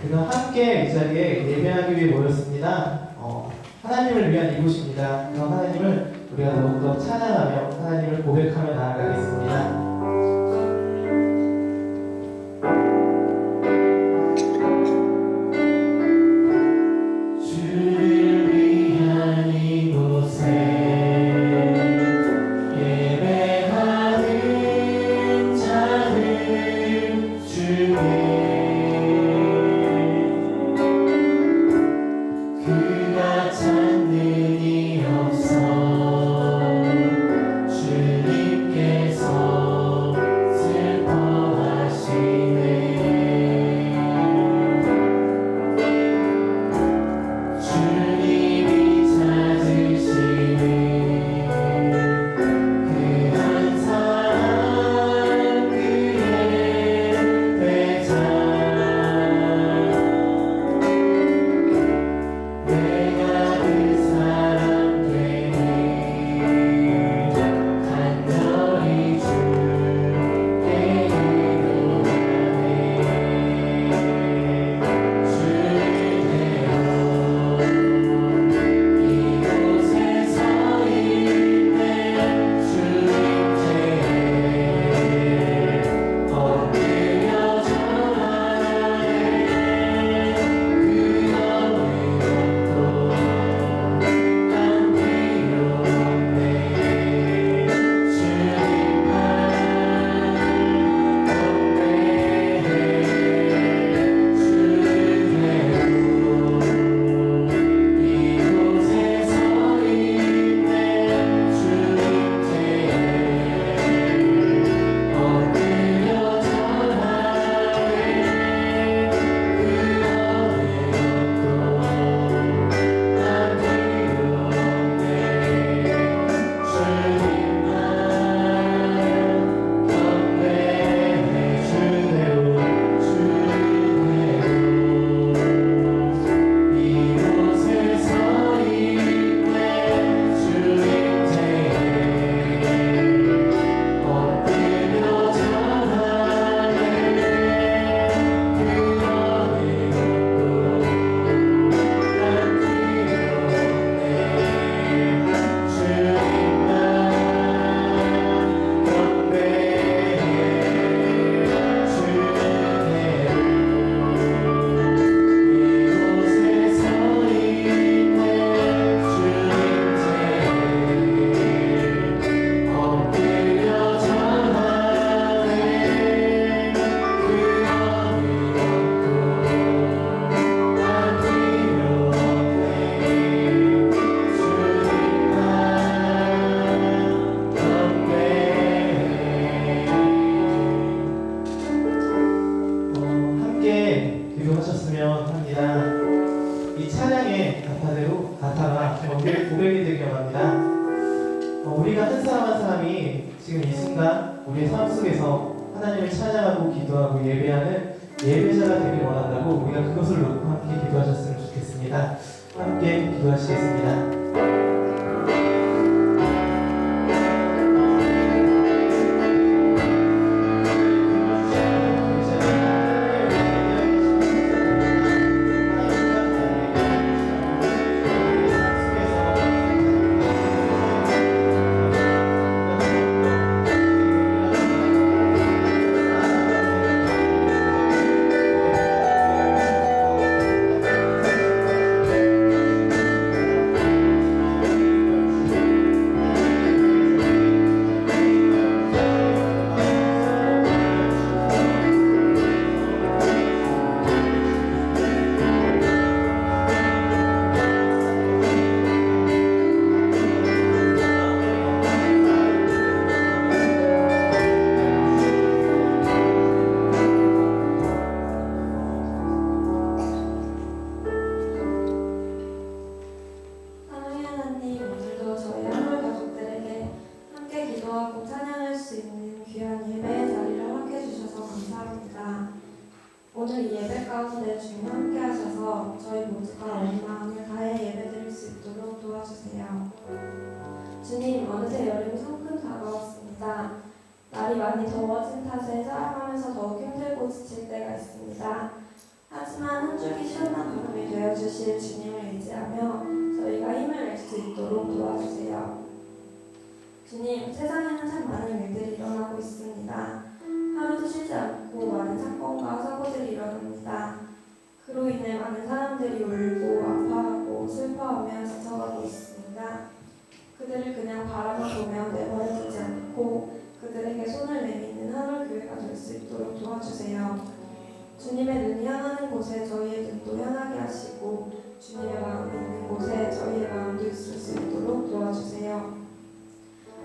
우리가 함께 이 자리에 예배하기 위해 모였습니다. 하나님을 위한 이곳입니다. 그럼 하나님을 우리가 더욱더 찬양하며 하나님을 고백하며 나아가겠습니다. 기도하셨으면 합니다. 이 찬양의 가사가 고백이 되길 바랍니다. 우리가 한 사람 한 사람이 지금 이 순간 우리의 삶 속에서 하나님을 찬양하고 기도하고 예배하는 예배자가 되길 원한다고 우리가 그것을 놓고 함께 기도하셨으면 좋겠습니다. 함께 기도하시겠습니다. 오늘 이 예배 가운데 주님 함께 하셔서 저희 모두가 온 마음을 다해 예배드릴 수 있도록 도와주세요. 주님, 어느새 여름이 성큼 다가왔습니다. 날이 많이 더워진 탓에 살아가면서 더욱 힘들고 지칠 때가 있습니다. 하지만 한 줄기 시원한 바람이 되어주실 주님을 의지하며 저희가 힘을 낼 수 있도록 도와주세요. 주님, 세상에는 참 많은 일들이 일어나고 있습니다. 하루도 쉬지 않고 많은 사건과 사고들이 일어납니다. 그로 인해 많은 사람들이 울고 아파하고 슬퍼하며 지쳐가고 있습니다. 그들을 그냥 바라만 보며 내버려두지 않고 그들에게 손을 내미는 하늘교회가 될 수 있도록 도와주세요. 주님의 눈이 향하는 곳에 저희의 눈도 향하게 하시고 주님의 마음이 있는 곳에 저희의 마음도 있을 수 있도록 도와주세요.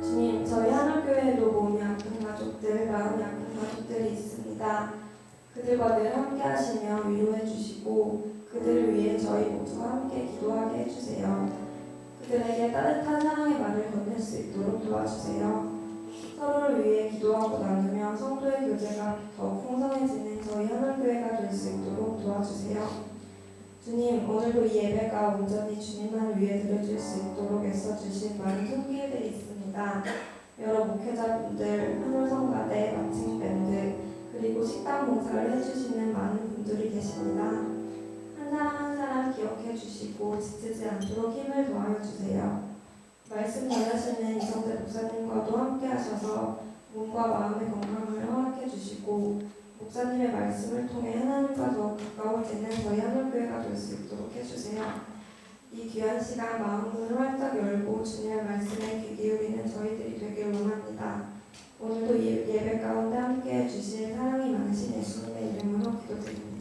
주님, 저희 하늘교회에도 몸이 아픈 가족들, 마음이 아픈 가족들이 있습니다. 그들과 늘 함께 하시며 위로해 주시고 그들을 위해 저희 모두가 함께 기도하게 해주세요. 그들에게 따뜻한 사랑의 말을 건넬 수 있도록 도와주세요. 서로를 위해 기도하고 나누며 성도의 교제가 더욱 풍성해지는 저희 하늘교회가 될 수 있도록 도와주세요. 주님, 오늘도 이 예배가 온전히 주님만을 위해 드려질 수 있도록 애써주신 많은 손길들이 있습니다. 여러 목회자분들, 한울성가대, 마칭밴드, 그리고 식당 봉사를 해주시는 많은 분들이 계십니다. 한 사람 한 사람 기억해 주시고 지치지 않도록 힘을 더하여 주세요. 말씀 전하시는 이성재 목사님과도 함께 하셔서 몸과 마음의 건강을 허락해 주시고 목사님의 말씀을 통해 하나님과 더욱 가까워지는 저희 하늘교회가 될 수 있도록 해주세요. 이 귀한 시간 마음문을 활짝 열고 주님의 말씀에 귀 기울이는 저희들이 되길 원합니다. 오늘도 예배 가운데 함께해 주실 사랑이 많으신 예수님의 이름으로 기도드립니다.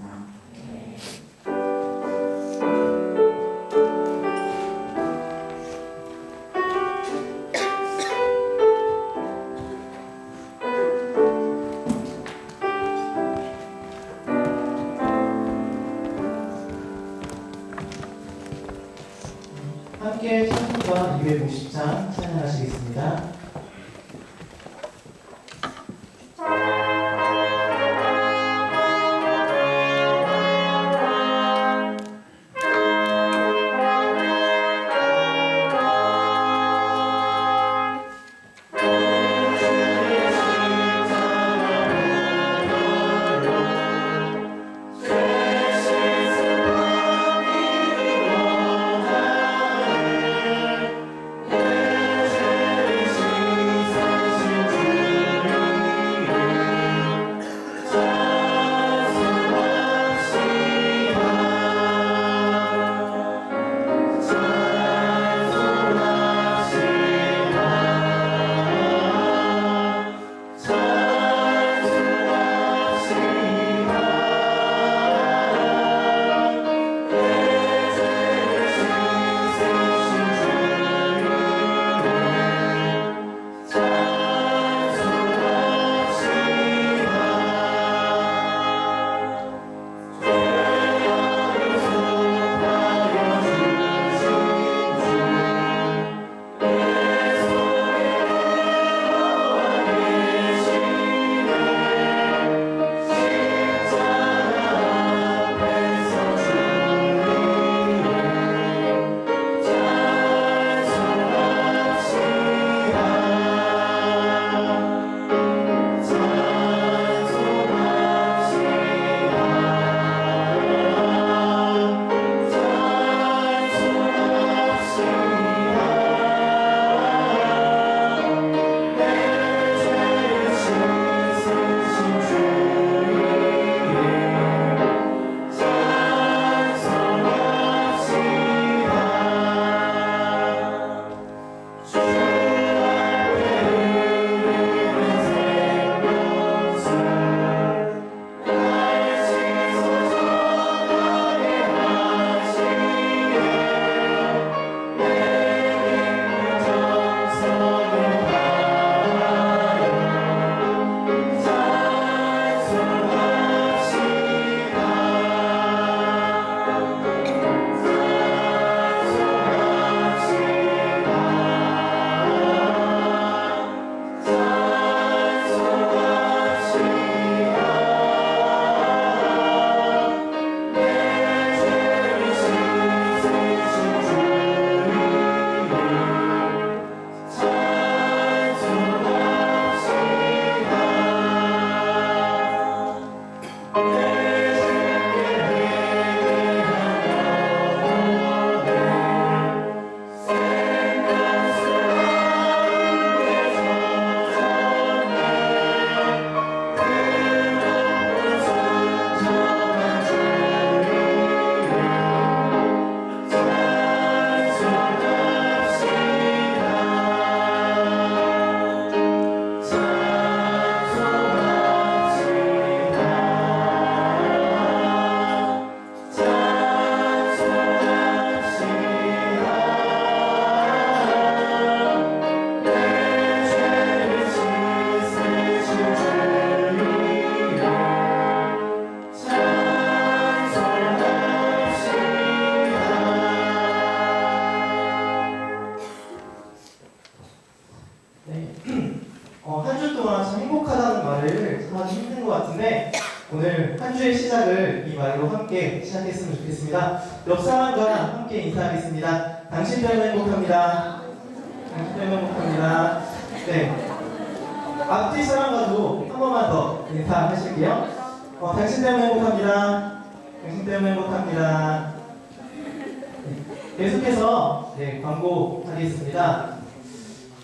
함께 찬송가 250장 찬양하시겠습니다. 예수 오늘 한 주의 시작을 이 말로 함께 시작했으면 좋겠습니다. 옆 사람과 함께 인사하겠습니다. 당신 때문에 행복합니다. 당신 때문에 행복합니다. 네. 앞뒤 사람과도 한 번만 더 인사하실게요. 당신 때문에 행복합니다. 당신 때문에 행복합니다. 계속해서 광고하겠습니다.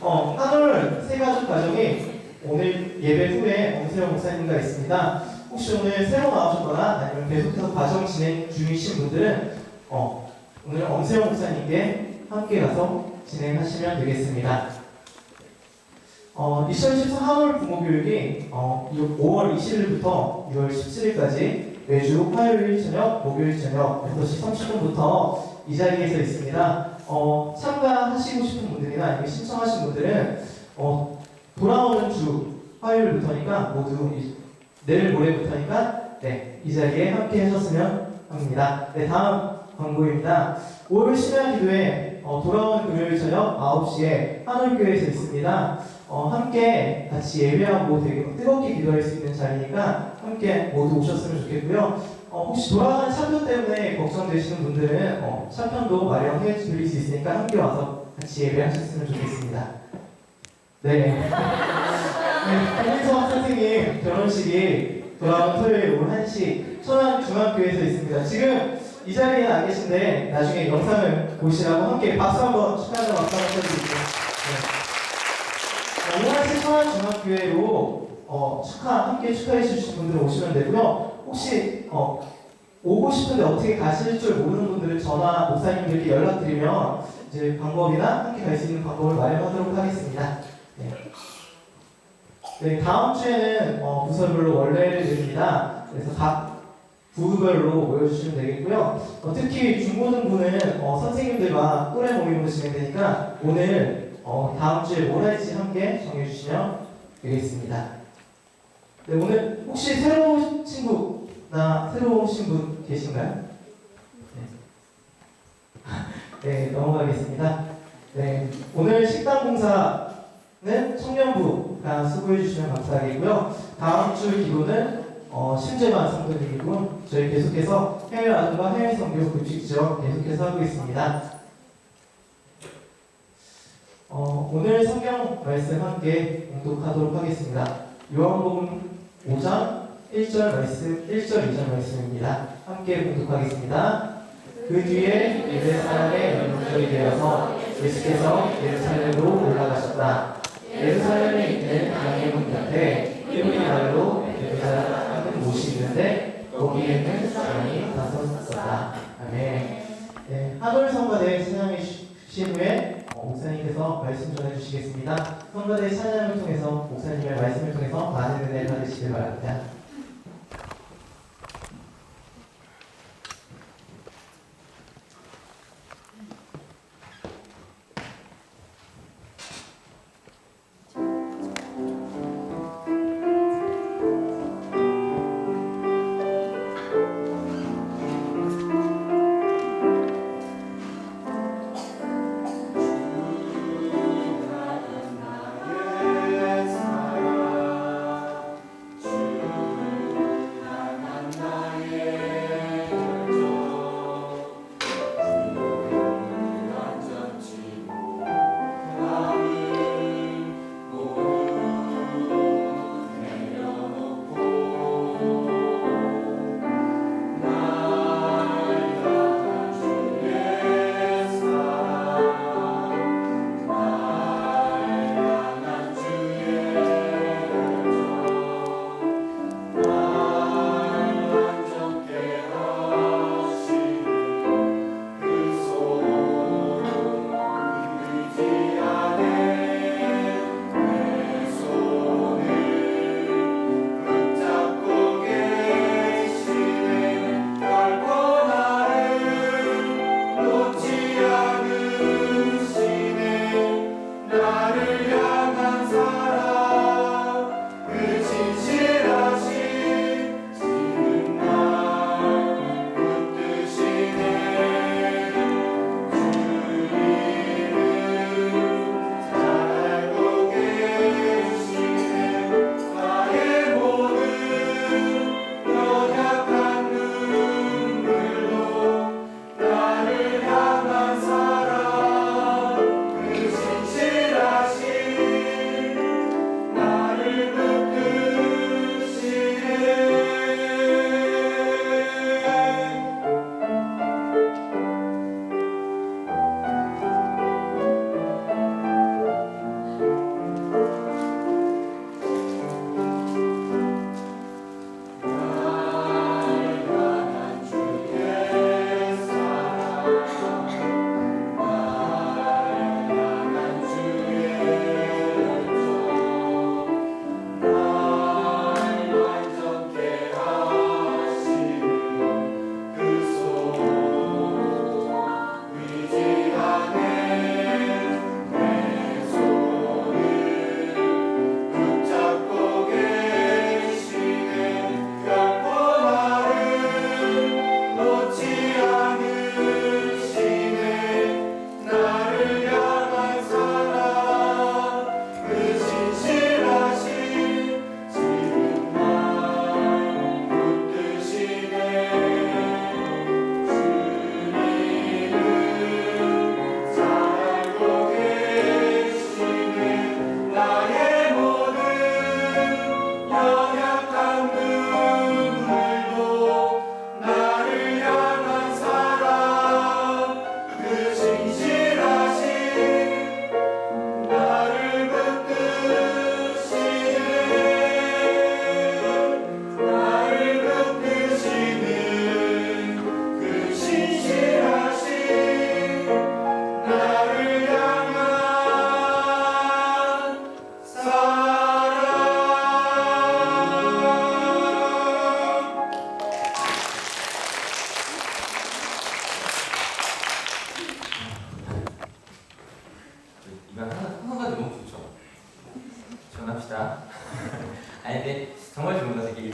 한올 새가족 가정이 오늘 예배 후에 엄세영 목사님과 있습니다. 혹시 오늘 새로 나오셨거나 아니면 계속해서 과정 진행 중이신 분들은 오늘 엄세영 목사님께 함께 가서 진행하시면 되겠습니다. 2014 한올 부모교육이 5월 20일부터 6월 17일까지 매주 화요일 저녁, 목요일 저녁 6시 30분부터 이 자리에서 있습니다. 참가하시고 싶은 분들이나 아니면 신청하신 분들은 돌아오는 주 화요일부터니까 모두 내일 모레부터니까 이 자리에 함께 하셨으면 합니다. 다음 광고입니다. 5월 심야 기도회 돌아오는 금요일 저녁 9시에 한올교회에서 있습니다. 함께 같이 예배하고 되게 뜨겁게 기도할 수 있는 자리니까 함께 모두 오셨으면 좋겠고요. 혹시 돌아가는 차표 때문에 걱정되시는 분들은 차편도 마련해 드릴 수 있으니까 함께 와서 같이 예배하셨으면 좋겠습니다. 김민석 선생님 결혼식이 돌아온 토요일 오후 1시 천안중앙교회에서 있습니다. 지금 이 자리에 안 계신데 나중에 영상을 보시라고 함께 박수 한번 축하하는 박수 한번 쳐드릴게요. 오후 1시 천안중앙교회로 함께 축하해 주실 분들 오시면 되고요. 혹시 오고 싶은데 어떻게 가실 줄 모르는 분들은 전화 목사님들께 연락드리면 이제 방법이나 함께 갈 수 있는 방법을 마련하도록 하겠습니다. 다음 주에는 부서별로 원래를 드립니다. 그래서 각 부별로 모여주시면 되겠고요. 특히 중고등부는 선생님들과 또래 모임으로 진행되니까 오늘 다음 주에 뭘 할지 함께 정해주시면 되겠습니다. 오늘 혹시 새로운 친구나 새로 오신 분 계신가요? 넘어가겠습니다. 오늘 식당 공사는 청년부가 수고해 주시면 감사하겠고요. 다음 주 기도는 실제반 성도님이고 저희 계속해서 해외 아동과 해외 선교 급식 지원 계속해서 하고 있습니다. 오늘 성경 말씀 함께 봉독하도록 하겠습니다. 요한복음 5장 1절 말씀, 1절 2절 말씀입니다. 함께 봉독하겠습니다. 그 뒤에 유대 사람의 명절이 되어서 예수께서 예루살렘으로 올라가셨다. 예루살렘에 있는 양의 문 곁에 히브리 말로 베드라라는 곳이 있는데 거기에는 사람이 다섯 있었다. 아멘. 한올 성가대 찬양해 주신 후에 목사님께서 말씀 전해주시겠습니다. 성가대 찬양을 통해서 목사님의 말씀을 통해서 많은 은혜를 받으시길 바랍니다. 주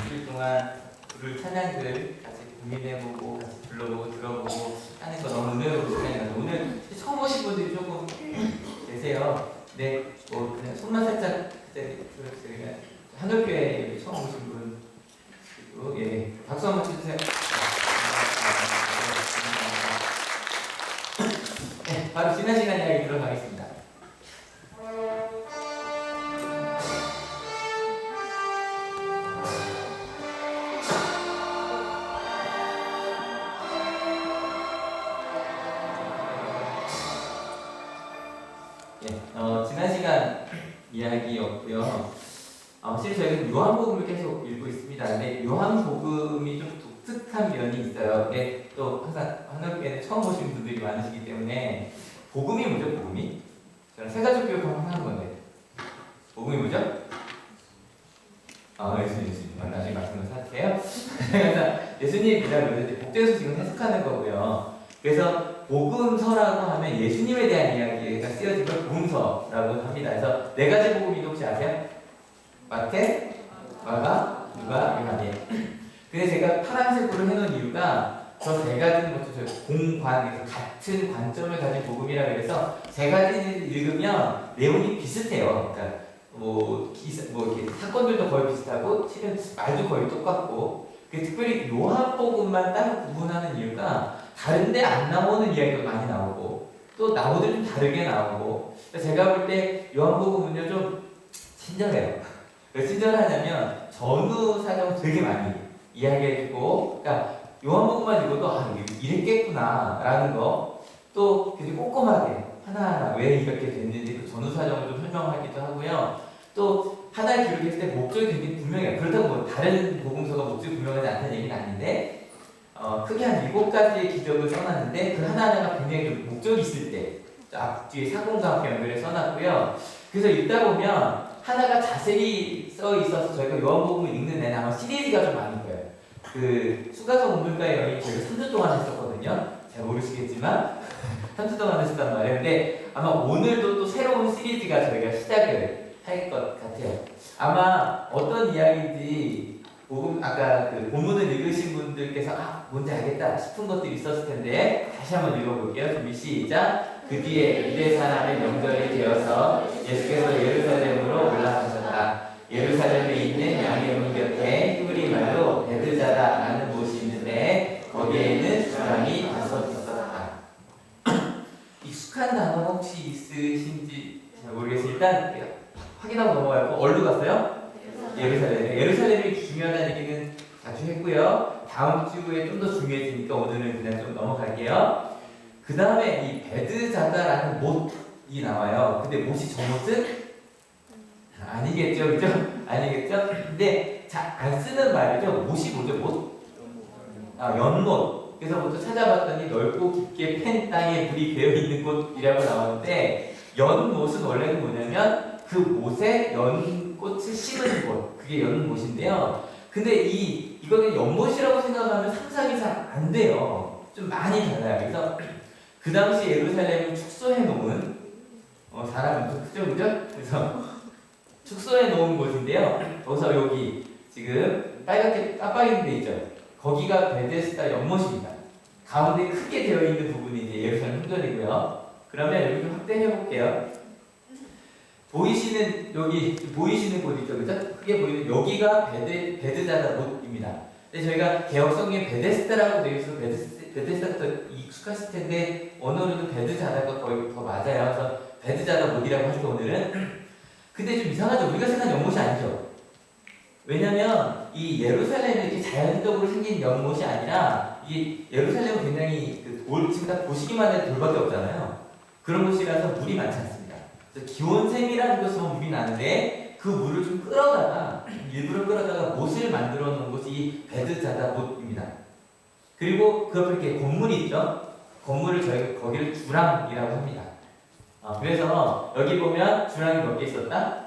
일주일 동안 부를 찬양들 같이 고민해보고 같이 불러보고 들어보고 하는 거 너무 은혜로운 시간이라서 오늘 처음 오신 분들이 조금 계세요. 네, 뭐 그냥 손만 살짝 그냥 한올교회 처음 오신 분 그리고 예 박수 한번 쳐주세요. 네, 바로 지난 시간 이야기 들어가겠습니다. 지난 시간 이야기였고요. 사실 저희는 요한복음을 계속 읽고 있습니다. 근데 요한복음이 좀 독특한 면이 있어요. 근데 또 항상 한국교회는 처음 오신 분들이 많으시기 때문에 복음이 뭐죠? 복음이? 저는 세 가지 교육 하는 건데 복음이 뭐죠? 예수님. 나중에 말씀을 사세요. 그래서 예수님이라고 그러는데 복제해서 지금 해석하는 거고요. 그래서 복음서라고 하면 예수님에 대한 이야기가 쓰여진 걸 복음서라고 합니다. 그래서 네 가지 복음이 혹시 아세요? 마태, 마가, 누가, 요한이에요. 근데 제가 파란색으로 해놓은 이유가 저 세 가지는 공관, 같은 관점을 가진 복음이라 그래서 세 가지를 읽으면 내용이 비슷해요. 그러니까 이렇게 사건들도 거의 비슷하고 실은 말도 거의 똑같고 특별히 요한복음만 따로 구분하는 이유가 다른데 안 나오는 이야기가 많이 나오고 또 나오들 좀 다르게 나오고 제가 볼 때 요한복음은요 좀 친절해요. 왜 친절하냐면 전후 사정을 되게 많이 이야기해주고 그러니까 요한복음만 읽어도 이랬겠구나 라는 거 또 굉장히 꼼꼼하게 하나하나 왜 이렇게 됐는지 그 전후 사정을 좀 설명하기도 하고요. 또 하나를 기록했을 때 목적이 굉장히 분명해요. 그렇다고 뭐 다른 복음서가 목적이 분명하지 않다는 얘기는 아닌데 크게 한 7가지의 기적을 써놨는데 그 하나하나가 굉장히 좀 목적이 있을 때 앞뒤에 사건과 함께 연결해 써놨고요. 그래서 읽다 보면 하나가 자세히 써 있어서 저희가 요한복음을 읽는 내내 아마 시리즈가 좀 많을 거예요. 그 수가성 운동가의 여인 저희가 3주 동안 했었거든요. 잘 모르시겠지만 3주 동안 했었단 말이에요. 근데 아마 오늘도 또 새로운 시리즈가 저희가 시작을 할 것 같아요. 아마 어떤 이야기인지 아까 그 본문을 읽으신 분들께서 뭔지 알겠다 싶은 것들이 있었을 텐데 다시 한번 읽어볼게요. 준비 시작. 그 뒤에 유대 사람의 명절이 되어서 예수께서 예루살렘으로 올라가셨다. 예루살렘에 있는 양의 문 곁에 히브리 말로 베드자다라는 곳이 있는데 거기에는 주랑이 5 있었다. 익숙한 단어 혹시 있으신지 잘 모르겠어요. 일단 확인하고 넘어갈고 어디로 갔어요? 예루살렘이 중요하다는 얘기는 자주 했고요. 다음 주에 좀 더 중요해지니까 오늘은 그냥 좀 넘어갈게요. 그 다음에 이 베드자다라는 못이 나와요. 근데 못이 저 못은? 아니겠죠, 그죠? 아니겠죠? 근데 잘 안 쓰는 말이죠. 못이 뭐죠, 못? 연못. 그래서부터 찾아봤더니 넓고 깊게 팬 땅에 물이 배어있는 곳이라고 나오는데 연못은 원래는 뭐냐면 그 못에 연꽃을 심은 곳. 그게 연못인데요. 근데 이거는 연못이라고 생각하면 상상이 잘 안 돼요. 좀 많이 달라요. 그래서 그 당시 예루살렘을 축소해 놓은 사람은 좀 크죠, 그죠? 그래서 축소해 놓은 곳인데요. 거기서 여기 지금 빨갛게 깜빡이는 데 있죠. 거기가 베데스다 연못입니다. 가운데 크게 되어 있는 부분이 이제 예루살렘 성전이고요. 그러면 여기 좀 확대해 볼게요. 보이시는 곳 있죠, 그죠? 크게 보이는 여기가 베드자다 못입니다. 근데 저희가 개혁성경에 베데스다라고 되어 있어서 베데스다가 더 익숙하실 텐데 언어로는 베드자다가 거의 더 맞아요. 그래서 베드자다 못이라고 하죠 오늘은. 근데 좀 이상하죠. 우리가 생각하는 연못이 아니죠. 왜냐면 이 예루살렘이 이렇게 자연적으로 생긴 연못이 아니라 이 예루살렘은 굉장히 지금 딱 보시기만 해도 돌밖에 없잖아요. 그런 곳이라서 물이 많지 않습니다. 그래서 기온샘이라는 곳은 물이 나는데 그 물을 좀 일부러 끌어다가 못을 만들어 놓은 곳이 이 베드자다 못입니다. 그리고 그 옆에 이렇게 건물이 있죠. 건물을 저희가 거기를 주랑이라고 합니다. 그래서 여기 보면 주랑이 몇 개 있었다?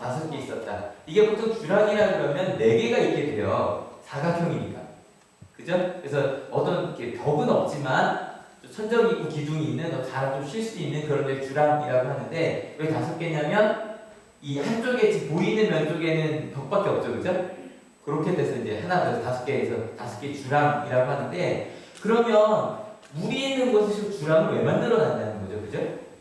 5개 있었다. 이게 보통 주랑이라 그러면 4개가 있게 돼요. 사각형이니까. 그죠? 그래서 어떤 이렇게 벽은 없지만 천정이 있고 기둥이 있는 사람 좀 쉴 수 있는 그런 데 주랑이라고 하는데 왜 5개냐면 이 한쪽에 지금 보이는 면 쪽에는 벽밖에 없죠. 그죠? 그렇게 돼서 이제 하나, 둘, 5개에서 5개 주랑이라고 하는데, 그러면 물이 있는 곳에서 주랑을 왜 만들어놨다는 거죠, 그죠?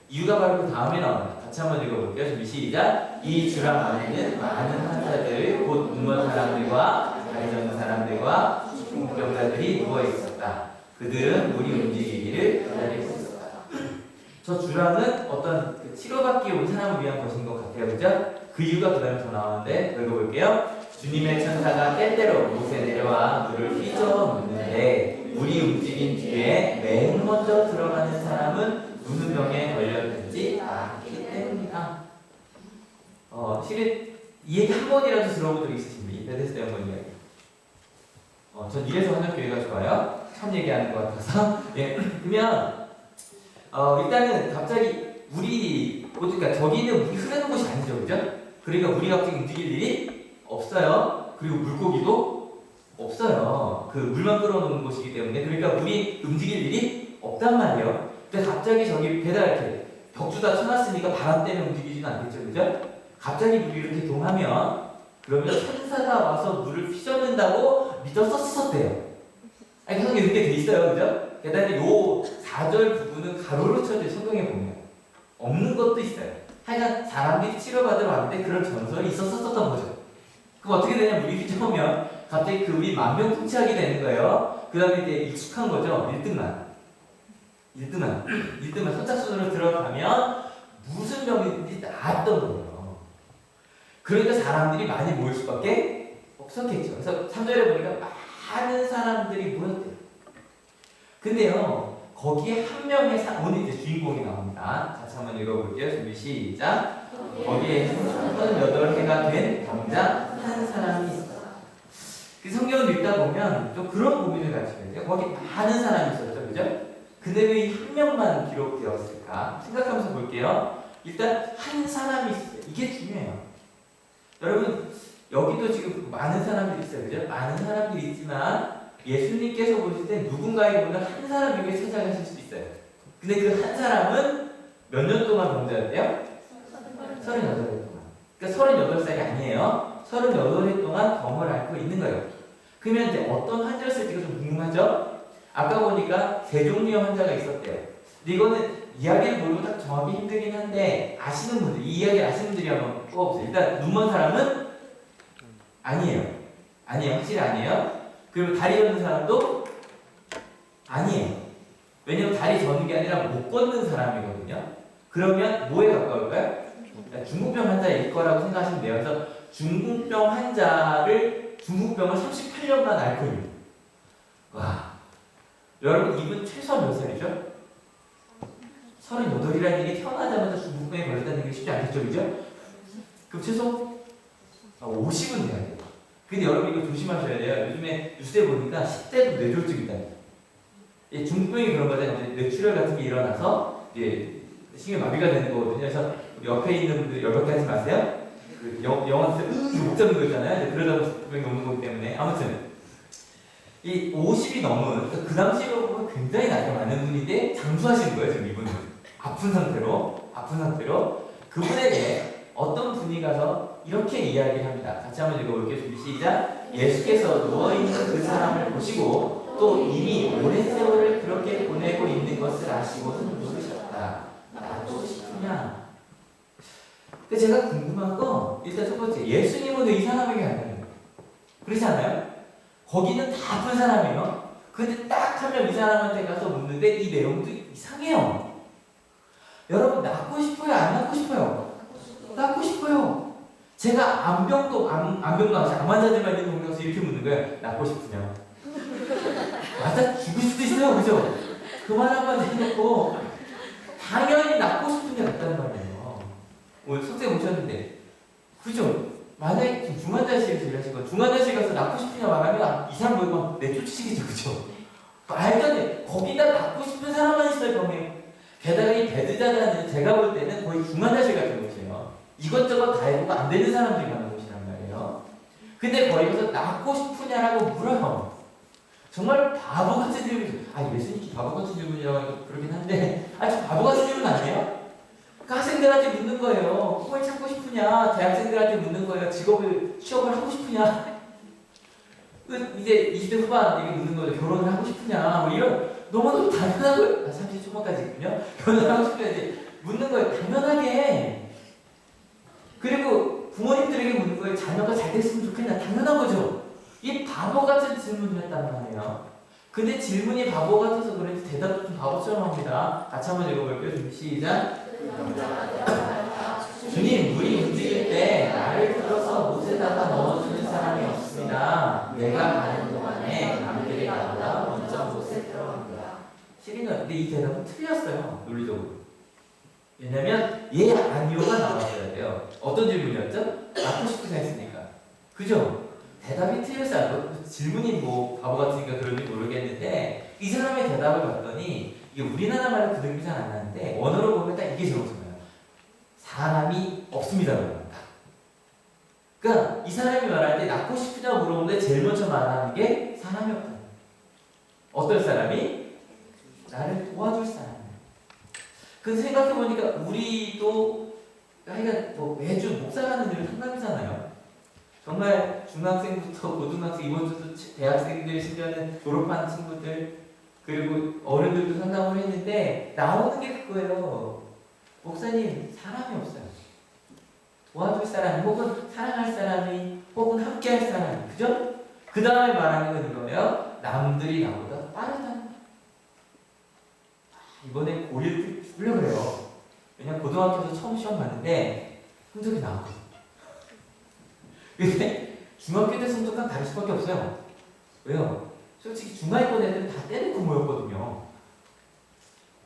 이유가 바로 그 다음에 나옵니다. 같이 한번 읽어볼게요. 준비 시작. 이 주랑 안에는 많은 환자들, 곧 눈먼 사람들과 다리 저는 사람들과 중풍병자들이 누워 있었다. 그들은 물이 움직이기를 기다리고 있었다. 저 주랑은 어떤 그 치료받기 온 사람을 위한 것인 것 같아요, 그죠? 그 이유가 그 다음에 더 나오는데 읽어볼게요. 주님의 천사가 때때로 못에 내려와 물을 휘저었는데 물이 움직인 뒤에 맨 먼저 들어가는 사람은 무슨 병에 걸렸는지 알기 때문이다. 실은 이 얘기 한 번이라도 들어본 적 있으십니까? 베데스다 연구원 이야기. 전 이래서 한역교회가 좋아요. 처음 얘기하는 것 같아서. 예, 그러면 일단은 갑자기 물이 그러니까 저기는 물이 흐르는 곳이 아니죠, 그죠? 그러니까 물이 갑자기 움직일 일이 없어요. 그리고 물고기도 없어요. 그 물만 끌어놓는 곳이기 때문에. 그러니까 물이 움직일 일이 없단 말이에요. 근데 갑자기 저기 배다 이렇게 벽주다 쳐놨으니까 바람 때문에 움직이지는 않겠죠, 그죠? 갑자기 물이 이렇게 동하면 그러면 천사가 와서 물을 휘젓는다고 믿었었대요. 아니, 성경에 이렇게 돼 있어요, 그죠? 게다가 요 4절 부분은 가로로 쳐져요, 성경에 보면. 없는 것도 있어요. 하여간 사람들이 치료받으러 왔는데 그런 전설이 있었었던 거죠. 그럼 어떻게 되냐, 물이 휘저으면 갑자기 그 물이 만병통치하게 되는 거예요. 그 다음에 이제 익숙한 거죠, 1등만 선착순으로 들어가면 무슨 병이든지 나았던 거예요. 그러니까 사람들이 많이 모일 수밖에 없었겠죠. 그래서 3절에 보니까 많은 사람들이 모였대요. 근데요, 거기에 한 명의 오늘 이제 주인공이 나옵니다. 같이 한번 읽어볼게요. 준비 시작. 거기에 38해가 된 병자 한 사람이 있었다. 그 성경을 읽다 보면 좀 그런 고민을 가지게 돼요. 거기 많은 사람이 있었죠, 그죠? 근데 왜 한 명만 기록되었을까? 생각하면서 볼게요. 일단 한 사람이 있어요. 이게 중요해요. 여러분, 여기도 지금 많은 사람들이 있어요, 그죠? 많은 사람들이 있지만 예수님께서 보실 때 누군가에게보다 한 사람에게 찾아가실 수 있어요. 근데 그 한 사람은 몇 년 동안 병자였대요? 38년 동안. 그러니까 38살이 아니에요. 38해 동안 병을 앓고 있는 거예요. 그러면 이제 어떤 환자였을지가 좀 궁금하죠? 아까 보니까 세 종류의 환자가 있었대요. 근데 이거는 이야기를 모르고 딱 정하기 힘들긴 한데 아시는 분들, 이 이야기 아시는 분들이 한번 뽑아보세요. 일단 눈먼 사람은 아니에요. 확실히 아니에요. 그리고 다리 걷는 사람도 아니에요. 왜냐면 다리 걷는 게 아니라 못 걷는 사람이거든요. 그러면 뭐에 가까울까요? 중풍병 환자일 거라고 생각하시면 돼요. 그래서 중풍병 환자를 중풍병을 38년간 앓고 있는. 와, 여러분 이분 최소 몇 살이죠? 38이라는 얘기 태어나자마자 중풍병에 걸렸다는 게 쉽지 않겠죠, 그죠? 그럼 최소 50은 돼야 돼요. 근데 여러분 이거 조심하셔야 돼요. 요즘에 뉴스에 보니까 10대도 뇌졸중 있다. 예, 중풍병이 그런 거잖아요. 뇌출혈 같은 게 일어나서 이제 신경마비가 되는 거거든요. 그래서 우리 옆에 있는 분들 열받게 하지 마세요. 그 영화에서 목 잡는 거 있잖아요. 그러다 중풍병이 오는 거기 때문에. 아무튼 이 50이 넘은, 그 당시로 보면 굉장히 나이가 많은 분인데 장수하시는 거예요, 지금 이분은. 아픈 상태로 그분에게 어떤 분이 가서 이렇게 이야기를 합니다. 같이 한번 읽어볼게요. 준비 시작. 예수께서 누워있는 그 사람을 보시고 또 이미 오랜 세월을 그렇게 보내고 있는 것을 아시고는 물으셨다. 나도 싶으냐? 근데 제가 궁금한 건 일단 첫 번째, 예수님은 왜 이 사람에게 안 가는 거예요? 그렇지 않아요? 거기는 다 아픈 사람이에요. 근데 딱 한 명 이 사람한테 가서 묻는데 이 내용도 이상해요. 여러분, 낫고 싶어요? 안 낫고 싶어요? 낫고 싶어요. 제가 암병도 아니지, 암 환자들만 있는 동네 가서 이렇게 묻는 거예요. 낫고 싶으냐? 맞아, 죽을 수도 있어요, 그죠? 그 말 한마디 해놓고 당연히 낫고 싶은 게 낫다는 말이에요. 오늘 선생님 오셨는데, 그죠? 만약에 지금 중환자실에서 일하시고 중환자실 가서 낫고 싶으냐 말하면 이 사람 보이면 내쫓으시겠죠, 그죠? 말도 안 돼. 거기다 낫고 싶은 사람만 있어요, 병에. 게다가 이 베드자다는 제가 볼 때는 거의 중환자실 같은 곳이에요. 이것저것 다 해보고 안 되는 사람들이 가는 곳이란 말이에요. 근데 거기 가서 낫고 싶으냐라고 물어요. 정말 바보같은 질문이죠. 예수님이 바보같은 질문이라고 하니까 그러긴 한데 저 바보같은 질문 아니에요? 학생들한테 묻는 거예요. 꿈을 찾고 싶으냐? 대학생들한테 묻는 거예요. 취업을 하고 싶으냐? 이제 20대 후반 이게 묻는 거죠. 결혼을 하고 싶으냐 뭐 이런 너무너무 당연하고 30대 초반까지 있군요. 결혼을 하고 싶으냐 이제 묻는 거예요. 당연하게. 그리고 부모님들에게 묻는 거예요. 자녀가 잘 됐으면 좋겠냐. 당연한 거죠. 이 바보 같은 질문이었단 말이에요. 근데 질문이 바보 같아서 그런지 대답도 좀 바보처럼 합니다. 같이 한번 읽어볼게요. 준비 시작. 주님, 물이 움직일 때 나를 들어서 못에다가 넣어주는 사람이 없습니다. 내가 가는 동안에 남들이 나보다 먼저 못에 들어갑니다. 시리는 근데 이 대답은 틀렸어요. 논리적으로. 왜냐면 예 아니오가 나왔어야 돼요. 어떤 질문이었죠? 낳고 싶으냐 했으니까. 그죠? 대답이 틀렸어요. 질문이 뭐 바보 같으니까 그런지 모르겠는데 이 사람의 대답을 봤더니 이게 우리나라 말로 그 느낌이 잘 안 나는데 원어로 보면 딱 이게 적어져요. 사람이 없습니다라고 합니다. 그러니까 이 사람이 말할 때 낳고 싶으냐 물어보는데 제일 먼저 말하는 게 사람이 없다. 어떤 사람이? 나를 도와줄 사람. 그 생각해보니까 우리도 하여간 뭐 매주 목사 가는 일은 상담이잖아요. 정말 중학생부터 고등학생, 이번 주도 대학생들, 심지어는 졸업한 친구들, 그리고 어른들도 상담을 했는데 나오는 게 그거예요. 목사님, 사람이 없어요. 도와줄 사람, 혹은 사랑할 사람이, 혹은 함께할 사람이, 그죠? 그 다음에 말하는 건 이거예요. 남들이 나보다 빠르다. 이번에 고리를 주려고 그래요. 왜냐면 고등학교에서 처음 시험 봤는데 성적이 나왔거든요. 근데 중학교 때 성적과 다를 수밖에 없어요. 왜요? 솔직히 중하위권 애들은 다 때리고 모였거든요.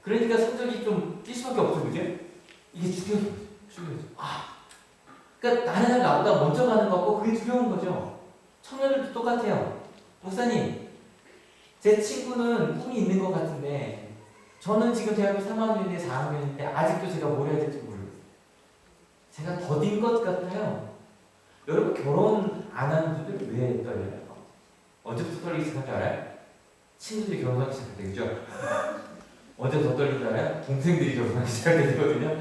그러니까 성적이 좀 뛸 수밖에 없죠, 그죠? 이게 죽여져. 그러니까 다른 사람 나보다 먼저 가는 거고 그게 두려운 거죠. 청년들도 똑같아요. 목사님, 제 친구는 꿈이 있는 것 같은데 저는 지금 대학교 3학년인데 4학년인데 아직도 제가 뭘 해야 될지 모르겠어요. 제가 더딘 것 같아요. 여러분 결혼 안 하는 분들 왜 떨려요? 언제부터 떨리기 시작한 줄 알아요? 친구들이 결혼하기 시작할 때, 그죠? 언제부터 떨리는 줄 알아요? 동생들이 결혼하기 시작할 때거든요.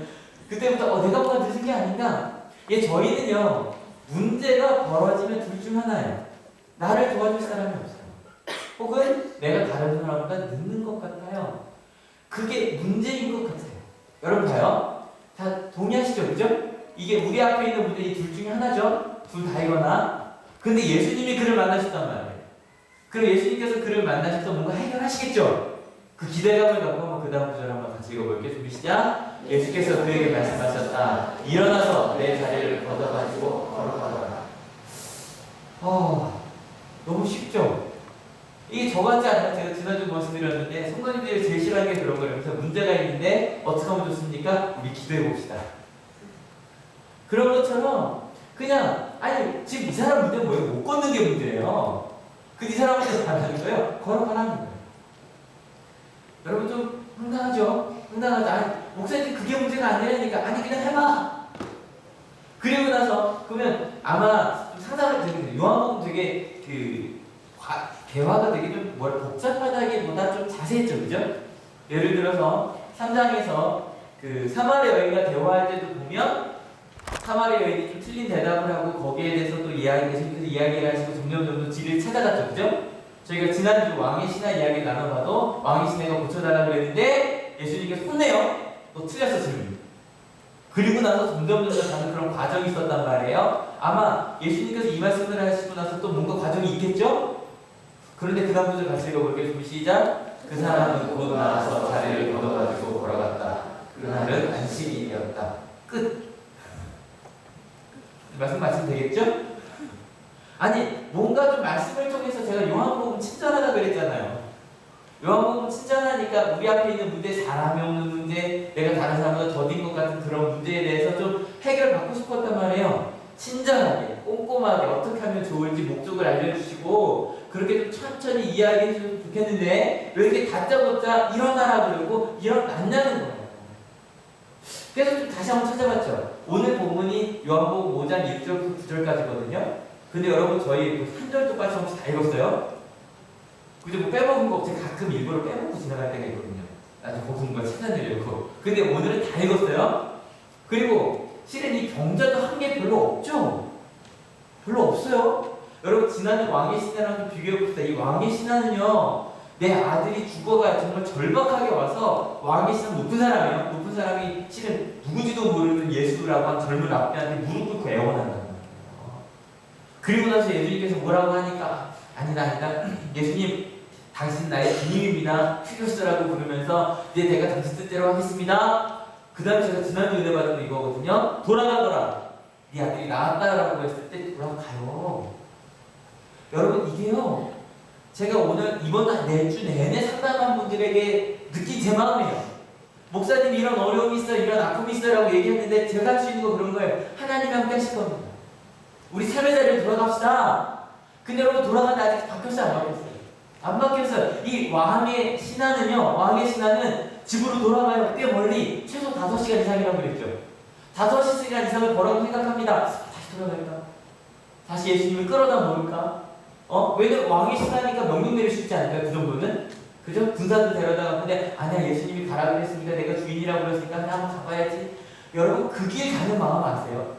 그때부터 내가 뭔가 늦은 게 아닌가? 저희는요 문제가 벌어지면 둘 중 하나예요. 나를 도와줄 사람이 없어요. 혹은 내가 다른 사람보다 늦는 것 같아요. 그게 문제인 것 같아요. 여러분 봐요. 다 동의하시죠? 그죠? 이게 우리 앞에 있는 문제 이 둘 중에 하나죠? 둘 다이거나. 근데 예수님이 그를 만나셨단 말이에요. 그럼 예수님께서 그를 만나셔서 뭔가 해결하시겠죠? 그 기대감을 갖고 한번 그 다음 구절 한번 같이 읽어볼게요. 준비 시작. 예수께서 그에게 말씀하셨다. 일어나서 내 자리를 걷어가지고 걸어가라. 너무 쉽죠? 이게 저같지 않아요? 제가 지난주 말씀드렸는데 성도님들이 제일 싫어하는 게 그런 거예요. 그래서 문제가 있는데 어떻게 하면 좋습니까? 우리 기도해 봅시다. 그런 것처럼 그냥 아니 지금 이 사람 문제는 뭐예요? 못 걷는 게 문제예요. 그 이 사람한테 말하는 거예요? 걸어가라는 거예요. 여러분 좀 황당하죠? 황당하죠? 아니 목사님 그게 문제가 아니라니까. 아니 그냥 해봐. 그리고 나서 그러면 아마 좀 상상을 드리는데 요한복음 되게 대화가 되게 좀 복잡하다기보다 좀 자세했죠, 그죠? 예를 들어서 3장에서 그 사마리아 여인과 대화할 때도 보면 사마리아 여인이 좀 틀린 대답을 하고 거기에 대해서 또 예수님께서 이야기를 하시고 점점 지를 찾아갔죠, 그죠? 저희가 지난주 왕의 신화 이야기를 나눠봐도 왕의 신화가 고쳐달라고 그랬는데 예수님께서 혼내요. 너 틀렸어 질문. 그리고 나서 점점 가는 그런 과정이 있었단 말이에요. 아마 예수님께서 이 말씀을 하시고 나서 또 뭔가 과정이 있겠죠? 그런데 그 다음 구절 같이 읽어볼게요. 준비 시작. 그 사람은 곧 나와서 자리를 걷어가지고 걸어갔다. 그날은 안식일이었다. 끝. 말씀 되겠죠? 아니 뭔가 좀 말씀을 통해서 제가 요한복음 친절하다 그랬잖아요. 요한복음 친절하니까 우리 앞에 있는 문제, 사람이 없는 문제, 내가 다른 사람보다 더딘 것 같은 그런 문제에 대해서 좀 해결받고 싶었단 말이에요. 친절하게, 꼼꼼하게 어떻게 하면 좋을지 목적을 알려주시고 그렇게 좀 천천히 이야기해 주셨으면 좋겠는데 왜 이렇게 다짜고짜 일어나라 그러고 일어났냐는 거예요. 그래서 좀 다시 한번 찾아봤죠. 오늘 본문이 요한복음 5장 1절부터 9절까지거든요. 근데 여러분 저희 한 절도 빠짐없이 다 읽었어요. 그죠? 뭐 빼먹은 거 제가 가끔 일부러 빼먹고 지나갈 때가 있거든요. 나중에 거기서 뭔가 찾아내려고. 근데 오늘은 다 읽었어요. 그리고 실은 이 병자도 한 게 별로 없죠? 별로 없어요. 여러분 지난해 왕의 신하랑 좀 비교해봅시다. 이 왕의 신하는요, 내 아들이 죽어가야 정말 절박하게 와서 왕의 신하 높은 사람이에요. 높은 사람이 실은 누구지도 모르는 예수라고 한 젊은 랍비한테 무릎 꿇고 애원한다는 거예요. 그리고 나서 예수님께서 뭐라고 하니까 아니다 예수님 당신 나의 주님입니다. 큐리오스라고 부르면서 이제 내가 당신 뜻대로 하겠습니다. 그 다음에 제가 지난주 은혜 받은 거 이거거든요. 돌아가거라. 네 아들이 나았다라고 했을 때 돌아가요. 여러분 이게요, 제가 오늘 이번 한 4주 내내 상담한 분들에게 느낀 제 마음이에요. 목사님 이런 어려움이 있어, 이런 아픔이 있어 라고 얘기했는데 제가 할 수 있는 거 그런 거예요. 하나님이 함께 하실 겁니다. 우리 삶의 자리로 돌아갑시다. 근데 여러분 돌아가는데 아직 바뀌었어요? 안 바뀌었어요? 안 바뀌었어요. 이 왕의 신하는 집으로 돌아가요. 꽤 멀리 최소 5시간 이상이라고 그랬죠. 5시간 이상을 벌라고 생각합니다. 다시 돌아갈까? 다시 예수님을 끌어다 놓을까? 왜냐면 왕의 신하니까 명령 내릴 수 있지 않을까요? 그 정도는? 그죠? 군사도 데려다가 근데 아니야 예수님이 가라 그랬으니까 내가 주인이라고 그랬으니까 그냥 한번 가봐야지. 여러분 그 길 가는 마음 아세요?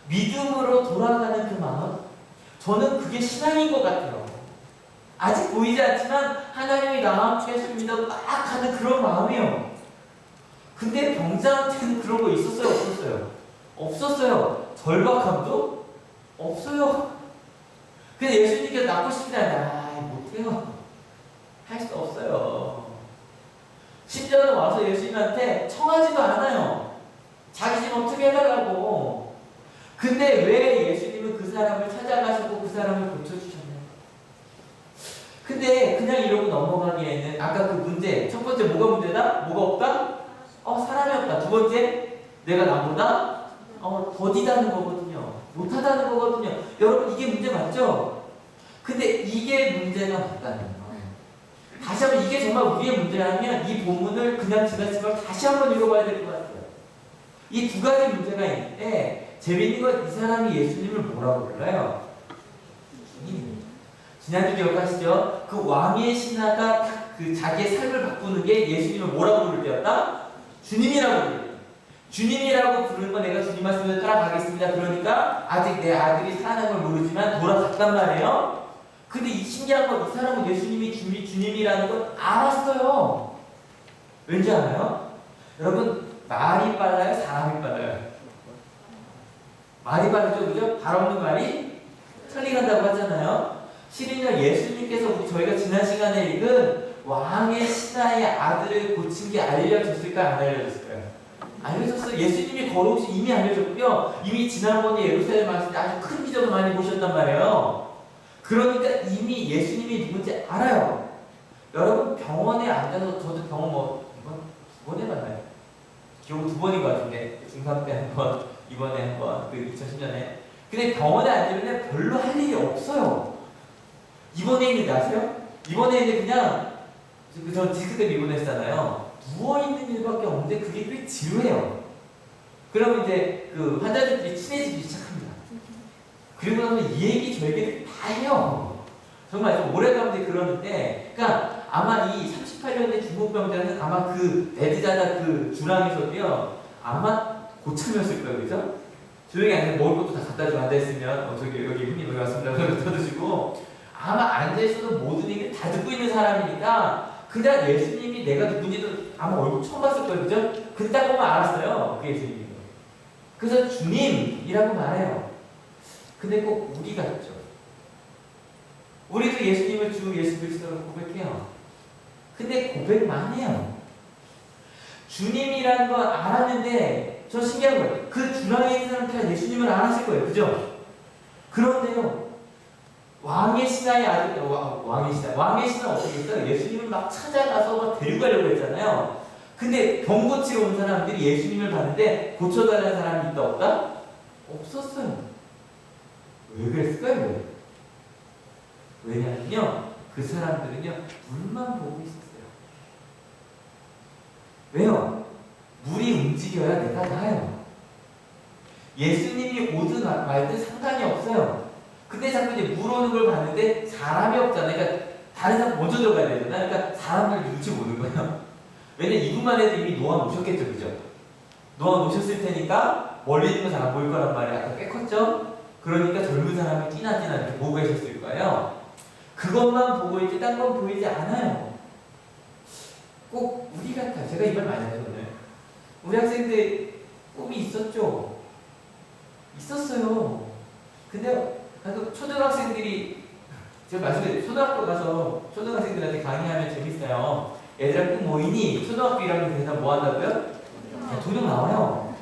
믿음으로 돌아가는 그 마음? 저는 그게 신앙인 것 같아요. 아직 보이지 않지만 하나님이 나와 함께 하십니다 막 하는 그런 마음이에요. 근데 병자한테는 그런 거 있었어요? 없었어요? 없었어요. 절박함도 없어요. 근데 예수님께서 낳고 싶다. 못해요. 할 수 없어요. 심지어는 와서 예수님한테 청하지도 않아요. 자기 집 어떻게 해달라고. 근데 왜 예수님은 그 사람을 찾아가시고 그 사람을 고쳐주셨나요? 근데 그냥 이러고 넘어가기에는 아까 그 문제, 첫 번째 뭐가 문제다? 뭐가 없다? 사람이 없다. 두 번째, 내가 나보다 더디다는 거거든요. 못하다는 거거든요. 여러분 이게 문제 맞죠? 근데 이게 문제가 맞다는 거예요. 다시 한번 이게 정말 우리의 문제라면 이 본문을 그냥 지나치지 말고 다시 한번 읽어봐야 될 것 같아요. 이 두 가지 문제가 있는데 재미있는 건 이 사람이 예수님을 뭐라고 불러요? 주님입니다. 지난주 기억하시죠? 그 왕의 신하가 딱 그 자기의 삶을 바꾸는 게 예수님을 뭐라고 부를 때였다? 주님이라고 부를 때. 주님이라고 부르는 건 내가 주님 말씀을 따라가겠습니다. 그러니까 아직 내 아들이 살아난 걸 모르지만 돌아갔단 말이에요. 근데 이 신기한 건 이 사람은 예수님이 주님이라는 걸 알았어요. 왠지 알아요? 여러분 말이 빨라요? 사람이 빨라요? 말이 빠르죠? 그죠? 발 없는 말이 천리 간다고 하잖아요. 실은요 예수님께서 저희가 지난 시간에 읽은 왕의 신하의 아들을 고친 게 알려졌을까요? 안 알려졌을까요? 알려졌어요. 예수님이 걸어오신 이미 알려졌고요. 이미 지난번에 예루살렘 왔을 때 아주 큰 기적을 많이 보셨단 말이에요. 그러니까 이미 예수님이 누군지 알아요. 여러분 병원에 앉아서 저도 병원 두 번 해봤나요? 기록 2번인 것 같은데 중3 때 한 번, 이번에 한 번, 그 2010년에. 근데 병원에 앉으면 별로 할 일이 없어요. 입원해 있는데 아세요? 입원해 있는데 그냥 저 디스크 때문에 입원했잖아요. 누워있는 일밖에 없는데 그게 꽤 지루해요. 그러면 이제 그 환자들끼리 친해지기 시작합니다. 그리고 나서 이 얘기 저 얘기를 다 해요. 정말 좀 오래가면 그러는데, 그러니까 아마 이 38년대 중국병자는 아마 그 베드자다 그 주랑에서도요, 아마 고참이었을 거예요, 그죠? 조용히 앉아서 먹을 것도 다 갖다 주고 앉아있으면, 저기 여기 형님 여기 왔습니다. 그걸 터드시고, 아마 앉아있어도 모든 얘기를 다 듣고 있는 사람이니까, 그냥 예수님이 내가 누군지도 아마 얼굴 처음 봤을 거예요, 그죠? 근데 딱 보면 알았어요, 그 예수님이. 그래서 주님이라고 말해요. 근데 꼭 우리 같죠. 우리도 예수님을 주 예수 그리스도로 고백해요. 근데 고백만 해요. 주님이라는 건 알았는데 저 신기한 거예요. 그 주랑에 있는 사람들은 예수님을 알았을 거예요. 그죠? 그런데요. 왕의 신하의 아들, 왕의 신하 어떻게 했어요? 예수님을 막 찾아가서 막 데려가려고 했잖아요. 근데 병 고치러 온 사람들이 예수님을 봤는데 고쳐달라는 사람이 있다 없다? 없었어요. 왜 그랬을까요? 왜냐면요, 그 사람들은요, 물만 보고 있었어요. 왜요? 물이 움직여야 내가 나아요. 예수님이 오든 말든 상관이 없어요. 근데 자꾸 이제 물 오는 걸 봤는데 사람이 없잖아요. 그러니까 다른 사람 먼저 들어가야 되잖아요. 그러니까 사람을 눈치 보는 거예요. 왜냐면 이분만 해도 이미 놓아 놓으셨겠죠, 그죠? 놓아 놓으셨을 테니까 멀리 있는 거 잘 안 보일 거란 말이에요. 아까 꽤 컸죠? 그러니까 젊은 사람이 띠나 이렇게 보고 계셨을 수가요. 그것만 보고 있지 딴 건 보이지 않아요. 꼭 우리 같아. 제가 이 말 많이 해요 오늘. 우리 학생들 꿈이 있었죠. 있었어요. 근데 가끔 초등학생들이 제가 말씀드린 초등학교 가서 초등학생들한테 강의하면 재밌어요. 얘들아 꿈 뭐 있니? 초등학교 1학년 되면 뭐 한다고요? 도둑 나와요.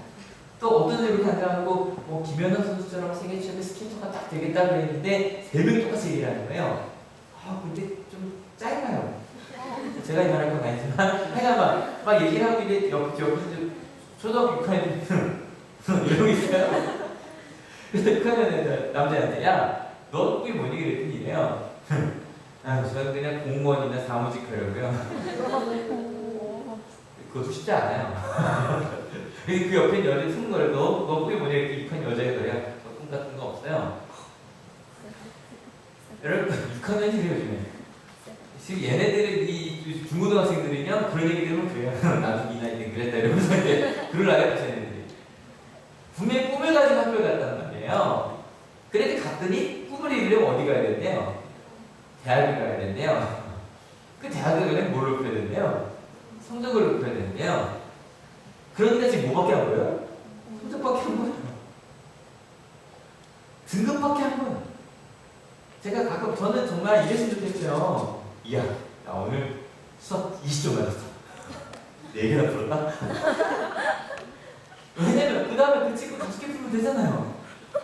또 어떤 애들 그렇게 한다고 뭐 김연아 선수처럼 세계 최대 스케이터가 딱 되겠다 그랬는데 3명이 똑같이 얘기를 하는 거예요. 아 근데 좀 짧아요. 제가 이 말할 건 아니지만 하여간 막 얘기를 하고 있는데 옆에서 초등학교 6학년 이러고 있어요. 그래서 6학년 애들 남자한테 야너 꿈이 뭐니? 그랬더니 이래요. 아 저는 그냥 공무원이나 사무직 하려고요. 그것도 쉽지 않아요. 그 옆에 여자 숨은 거를 너 꿈이 뭐냐? 이렇게 6학년 여자애들이야. 저 꿈 같은 거 없어요. 여러분 6학년이래요 요즘에. 지금 얘네들은 이 중고등학생들이면 그런 얘기 들으면 그래요. 나도 이 나이 때 그랬다 이러면서 이제 그럴 나이에 무슨 애들이 분명히 꿈을 가지고 학교에 갔단 말이에요. 그런데 갔더니 꿈을 이루려면 어디 가야 된대요? 대학을 가야 된대요. 그 대학을 가려면 뭘 높여야 된대요? 성적을 높여야 된대요. 그런데 지금 뭐밖에 안 보여요? 성적밖에 안 보여요. 등급밖에 안 보여요. 제가 가끔 저는 정말 이랬으면 좋겠어요. 이야, 나 오늘 수학 20점 맞았어. 4개나 풀었다? 왜냐면 그 다음에 그 친구 5개 풀면 되잖아요.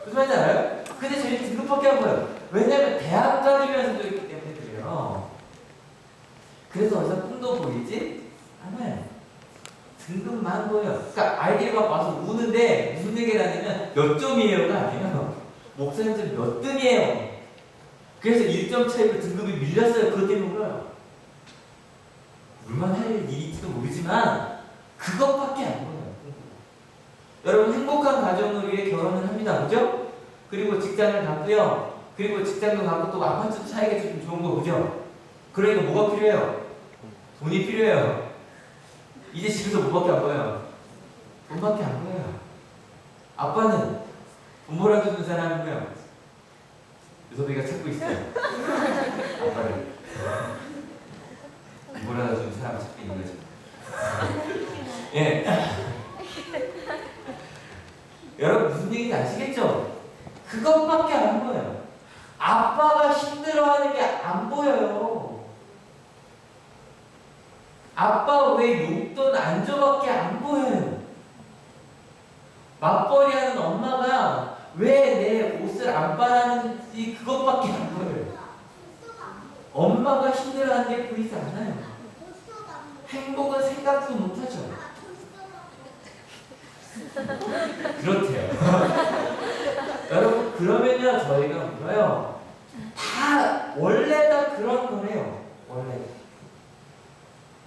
무슨 말인지 알아요? 근데 저희 등급밖에 안 보여요. 왜냐면 대학까지 위한 성적이기 때문에 그래요. 그래서 어디서 꿈도 보이지 않아요. 등급만 보여요. 그러니까 아이들이 막 와서 우는데 무슨 얘기를 하냐면 몇 점이에요가 아니에요. 목사님들 몇 등이에요. 그래서 1점 차이로 등급이 밀렸어요. 그것 때문에 울어요. 울만 할 일일지도 모르지만 그것밖에 안 보여요. 여러분 행복한 가정을 위해 결혼을 합니다. 그죠? 그리고 직장을 갖고요. 그리고 직장도 갖고 또 아파트도 사이가 좀 좋은 거 그죠? 그러니까 뭐가 필요해요? 돈이 필요해요. 이제 집에서 뭐밖에 안 보여요? 돈밖에 안 보여요. 아빠는 돈 벌어주는 사람이고요. 유소비가 찾고 있어요. 아빠를 돈 벌어주는 사람을 찾고 있는 거죠. 예. 여러분 무슨 얘기인지 아시겠죠? 그것밖에 안 보여요. 아빠가 힘들어하는 게 안 보여요. 아빠 왜 용돈 안 줘밖에 안 보여요. 맞벌이하는 엄마가 왜 내 옷을 안 빨았는지 그것밖에 안 보여요. 엄마가 힘들어하는 게 보이지 않아요. 행복은 생각도 못하죠. 그렇대요. 여러분 그러면요 저희가 뭐예요? 다 원래 다 그런 거래요. 원래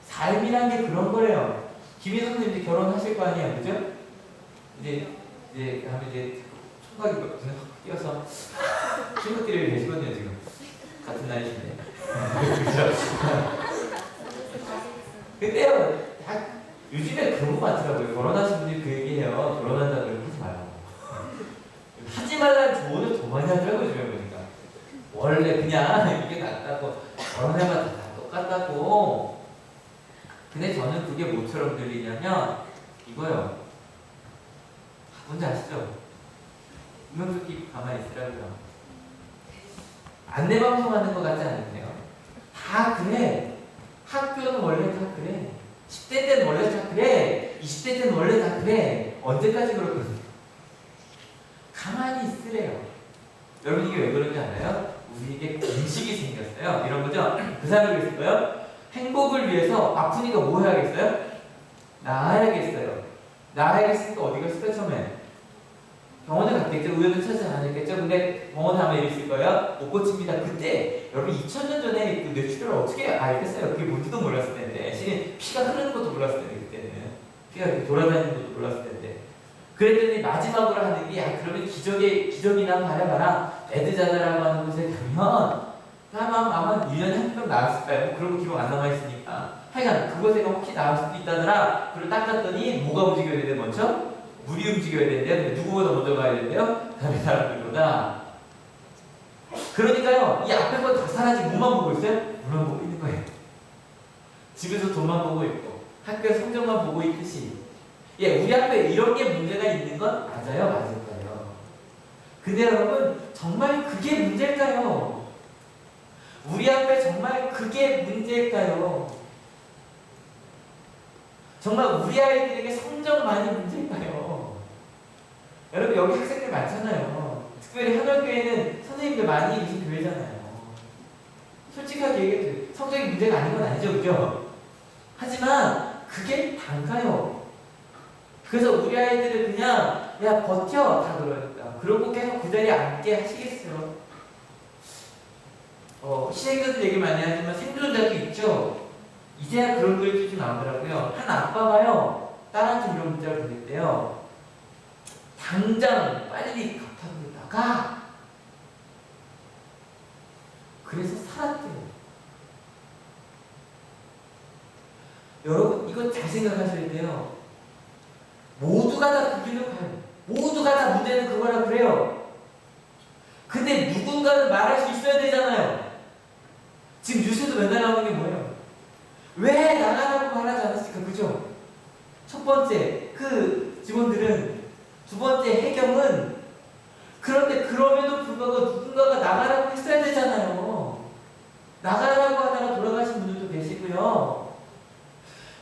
삶이란 게 그런 거래요. 김희선 선생님 이제 결혼하실 거 아니에요, 그죠? 이제 하면 이제 총각이 눈에 확 띄어서 친구들이 계시거든요 지금 같은 나이신데. 그죠? 근데요 다 요즘에 그런 거 많더라고요. 결혼하신 분들이 그 얘기해요. 결혼한다고 하지 말라고. 하지 말라는 조언을 더 많이 하더라고요 요즘에 보니까. 원래 그냥 이게 낫다고 결혼해봤자 다 똑같다고. 근데 저는 그게 뭐처럼 들리냐면 이거요. 뭔지 아시죠? 운명조끼 가만히 있으라고요. 안내방송하는 것 같지 않으세요? 다 그래. 학교는 원래 다 그래. 10대 때는 원래 다 그래. 20대 때는 원래 다 그래. 언제까지 그렇거든요. 가만히 있으래요. 여러분 이게 왜 그런지 알아요? 우리에게 공식이 생겼어요. 이런 거죠? 그 사람이 그랬을 거예요. 행복을 위해서 아프니까 뭐 해야겠어요? 나아야겠어요. 나아야겠으니까 어디 갔을까요? 처음에 병원에 갔겠죠. 의원을 찾지 않았겠죠. 근데 병원에 하면 이리 있을 거예요. 못 고칩니다. 그때 여러분 2000년 전에 그 뇌출혈을 어떻게 알겠어요? 그게 뭔지도 몰랐을 텐데 피가 흐르는 것도 몰랐을 텐데 그때는 피가 이렇게 돌아다니는 것도 몰랐을 텐데 그랬더니 마지막으로 하는 게 그러면 기적이나 바라봐라. 에드자다라고 하는 곳에 가면 아마 1년에 한 명 나왔을까요? 그런 거 기록 안 남아있으니까 하여간 그곳에 혹시 나올 수도 있다더라. 그걸 딱 갔더니 뭐가 움직여야 되는데 먼저? 물이 움직여야 되는데요. 근데 누구보다 먼저 가야 되는데요? 다른 사람들보다. 그러니까요, 이 앞에 거 다 사라지고 뭐만 보고 있어요? 물만 보고 있는 거예요. 집에서 돈만 보고 있고, 학교에서 성적만 보고 있듯이. 예, 우리 앞에 이런 게 문제가 있는 건 맞아요, 맞을 거예요. 근데 여러분, 정말 그게 문제일까요? 우리 앞에 정말 그게 문제일까요? 정말 우리 아이들에게 성적만이 문제일까요? 여러분, 여기 학생들 많잖아요. 특별히 한월교회는 선생님들 많이 계신 교회잖아요. 솔직하게 얘기해도 성적이 문제가 아닌 건 아니죠, 그죠? 하지만 그게 단가요. 그래서 우리 아이들을 그냥 야 버텨 다 그러니까 그러고 계속 그 자리에 앉게 하시겠어요? 희생자들 얘기 많이 하지만 생존자도 있죠. 이제야 그런 글이 좀 나오더라고요. 한 아빠가요 딸한테 이런 문자를 보냈대요. 당장 빨리 가타도로 나가. 그래서 살았대요. 여러분 이거 잘 생각하셔야 돼요. 모두가 다 그 길로 가요. 모두가 다 문제는 그거라 그래요. 근데 누군가는 말할 수 있어야 되잖아요. 지금 뉴스에도 맨날 나오는 게 뭐예요? 왜 나가라고 말하지 않았을까? 그죠? 첫 번째 그 직원들은, 두 번째 해경은. 그런데 그럼에도 불구하고 누군가가 나가라고 했어야 되잖아요. 나가라고 하다가 돌아가신 분들도 계시고요.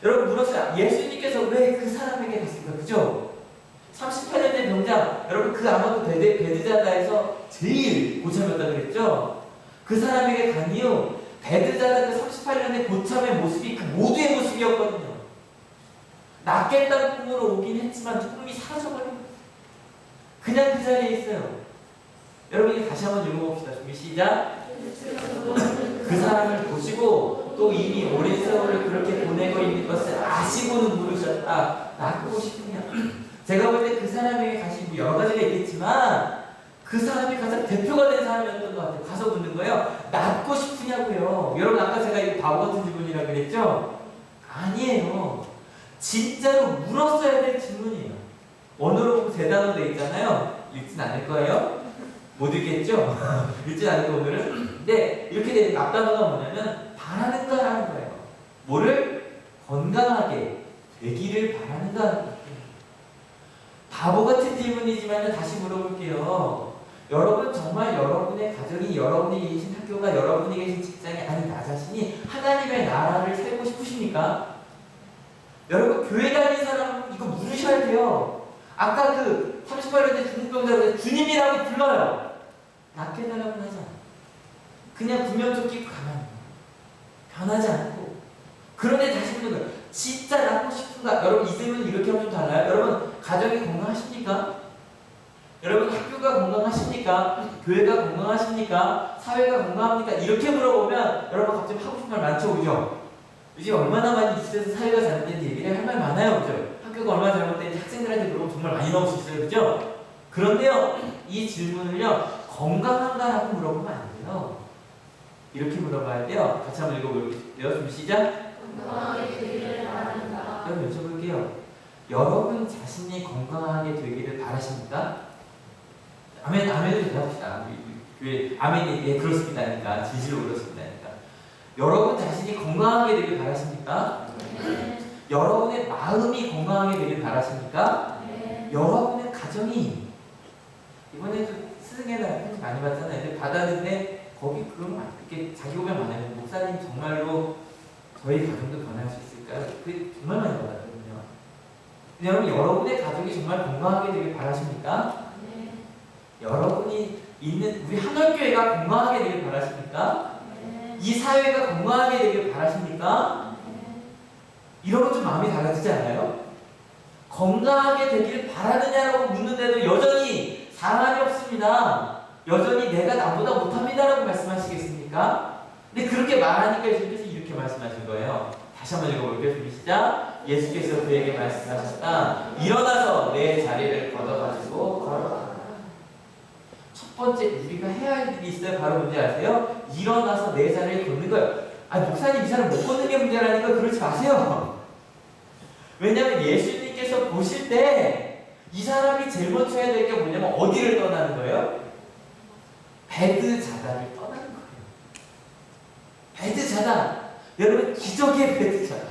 여러분 물었어요. 예수님께서 왜 그 사람에게 갔을까? 그죠? 38년 된 병장, 여러분 그 아마도 베드자다에서 제일 고참이었다 그랬죠? 그 사람에게 간 이유, 베드자다 그 38년의 고참의 모습이 그 모두의 모습이었거든요. 낫겠다는 꿈으로 오긴 했지만 꿈이 사라져버린 거예요. 그냥 그 자리에 있어요. 여러분 이제 다시 한번 읽어봅시다. 준비 시작. 그 사람을 보시고 또 이미 오랜 세월을 그렇게 보내고 있는 것을 아시고는 물으셨다. 낫고 싶으냐? 제가 볼 때 그 사람에게 가신 뭐 여러 가지가 있겠지만 그 사람이 가장 대표가 된 사람이었던 것 같아요. 가서 묻는 거예요. 낫고 싶으냐고요. 여러분 아까 제가 이거 바보 같은 질문이라고 그랬죠? 아니에요. 진짜로 물었어야 될 질문이에요. 원어로 보고 세 단어 돼 있잖아요. 읽진 않을 거예요. 못 읽겠죠? 읽진 않을 거 오늘은. 근데 이렇게 되는 앞단어가 뭐냐면 바라는가라는 거예요. 뭐를? 건강하게 되기를 바라는가라는 거예요. 바보 같은 질문이지만 다시 물어볼게요. 여러분 정말 여러분의 가정이, 여러분이 계신 학교가, 여러분이 계신 직장이, 아니 나 자신이 하나님의 나라를 살고 싶으십니까? 여러분 교회 다니는 사람은 이거 물으셔야 돼요. 아까 그 38년대 중국병자를 주님이라고 불러요. 낫게 해달라고 하지 않아요. 그냥 구명조끼 입고 가만히 변하지 않고. 그런데 다시 묻는 거예요. 진짜 낫고 싶은가? 여러분 이 질문은 이렇게 하면 좀 달라요. 여러분 가정이 건강하십니까? 여러분 학교가 건강하십니까? 교회가 건강하십니까? 사회가 건강합니까? 이렇게 물어보면 여러분 갑자기 하고 싶은 말 많죠, 그죠? 요즘 얼마나 많이 뉴스에서 사회가 잘못된지 얘기를 할 말 많아요, 그죠? 학교가 얼마나 잘못된지 학생들한테 물어보면 정말 많이 나올 수 있어요, 그죠? 그런데요, 이 질문을요, 건강한가라고 물어보면 안 돼요. 이렇게 물어봐야 돼요. 같이 한번 읽어볼게요. 좀 시작. 건강하게 되기를 바란다. 그럼 여쭤볼게요. 여러분 자신이 건강하게 되기를 바라십니까? 아멘, 아멘으로 대답합시다. 교회 아멘이 예 그렇습니다니까, 진실로 그렇습니다니까. 여러분 자신이 건강하게 되길 바라십니까? 네. 여러분의 마음이 건강하게 되길 바라십니까? 네. 여러분의 가정이, 이번에도 스승의 편지 많이 받잖아요. 근데 받았는데 거기 그런 이렇게 자기 오면 많아요. 목사님 정말로 저희 가정도 변할 수 있을까요? 그게 정말 많이 받았거든요. 근데 여러분 여러분의 가족이 정말 건강하게 되길 바라십니까? 네. 여러분이 있는 우리 한월교회가 건강하게 되길 바라십니까? 네. 이 사회가 건강하게 되길 바라십니까? 네. 이러면 좀 마음이 달라지지 않아요? 건강하게 되길 바라느냐라고 묻는데도 여전히 사람이 없습니다. 여전히 내가 나보다 못합니다라고 말씀하시겠습니까? 근데 그렇게 말하니까 예수님께서 이렇게 말씀하신 거예요. 다시 한번 읽어볼게요. 준비 시작. 예수께서 그에게 말씀하셨다. 일어나서 내 자리를 걷어가지고 걸어라. 첫 번째 우리가 해야 할 일이 있어요. 바로 뭔지 아세요? 일어나서 내 자리를 걷는 거예요. 아 목사님 이 사람 못 걷는 게 문제라니까 그러지 마세요. 왜냐하면 예수님께서 보실 때 이 사람이 제일 먼저 해야 될 게 뭐냐면 어디를 떠나는 거예요? 배드자다를 떠나는 거예요. 배드자다. 여러분, 기적의 배드자다.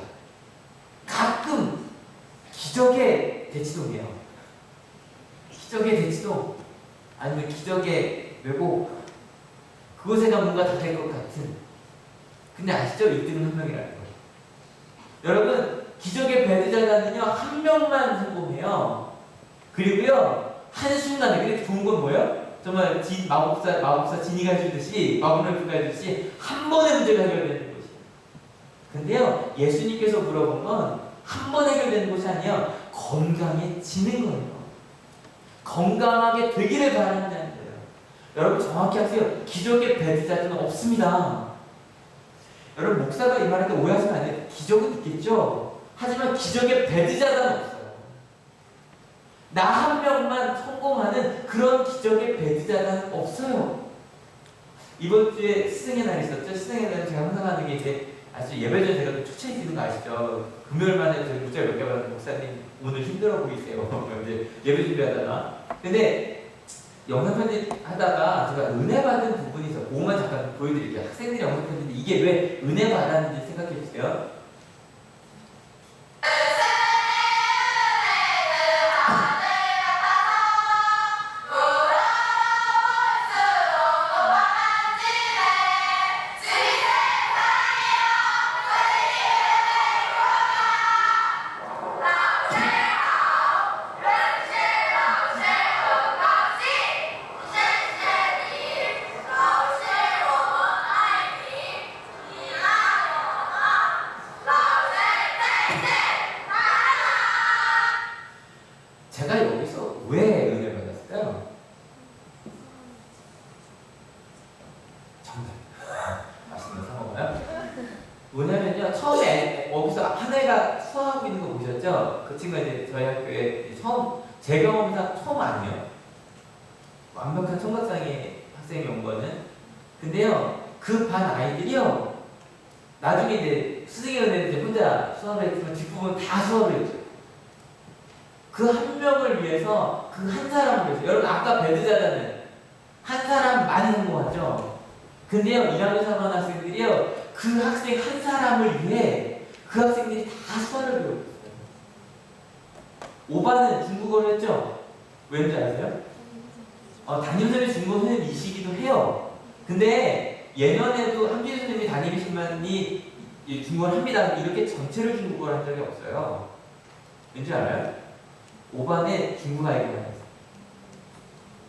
가끔 기적의 대치동이에요. 기적의 대치동 아니면 기적의 외고, 그곳에가 뭔가 다 될 것 같은. 근데 아시죠? 1등은 한 명이라는 거예요. 여러분, 기적의 배드자다는요, 한 명만 성공해요. 그리고요, 한순간에, 근데 좋은 건 뭐예요? 정말 마법사 지니가 해주듯이, 마법을 해주듯이 한 번에 문제가 해결되는 것이에요. 근데요, 예수님께서 물어본 건 한 번 해결되는 것이 아니에요. 건강해지는 거예요. 건강하게 되기를 바라는 거예요. 여러분, 정확히 하세요. 기적의 배드자는 없습니다. 여러분, 목사가 이 말할 때 오해하시면 안 돼요. 기적은 있겠죠. 하지만 기적의 배드자는 없어요. 나 한 명만 성공하는 그런 기적의 배드자는 없어요. 이번 주에 스승의 날이 있었죠. 스승의 날은 제가 항상 하는 게 이제 아시죠? 예배 전에 제가 초청해 드리는 거 아시죠? 금요일만에 저희 문자 몇 개 받은 목사님 오늘 힘들어 보이세요. 이제 예배 준비하다가. 근데 영상 편집 하다가 제가 은혜 받은 부분이 있어요. 그것만 잠깐 보여드릴게요. 학생들이 영상 편집인데 이게 왜 은혜 받았는지 생각해 주세요. 제가 여기서 왜 은혜를 받았을까요? 정답. 맛있는 거 사먹어요? 뭐냐면요, 처음에 여기서 한 애가 수학하고 있는 거 보셨죠? 그 친구가 이제 저희 학교에 처음, 제 경험상 처음 아니에요. 완벽한 청각장애 학생이 온 거는. 근데요, 그 반 아이들이요, 나중에 이제 스승의 은혜를 이제 혼자 수업을 했지만 뒷부분 다 수업을 했죠. 그 한 명을 위해서, 그 한 사람을 위해서. 여러분, 아까 배드자다는 한 사람만 성공하죠. 근데요, 1학년 3반 학생들이요, 그 학생 한 사람을 위해 그 학생들이 다 수학을 배우고 있어요. 5반은 중국어를 했죠. 왠지 아세요? 담임선생님 중국어 선생님이시기도 해요. 근데 예년에도 함진수 선생님이 담임이신만이 중국어를 합니다. 이렇게 전체를 중국어를 한 적이 없어요. 왠지 알아요? 5반에 중국 아이가 있어요.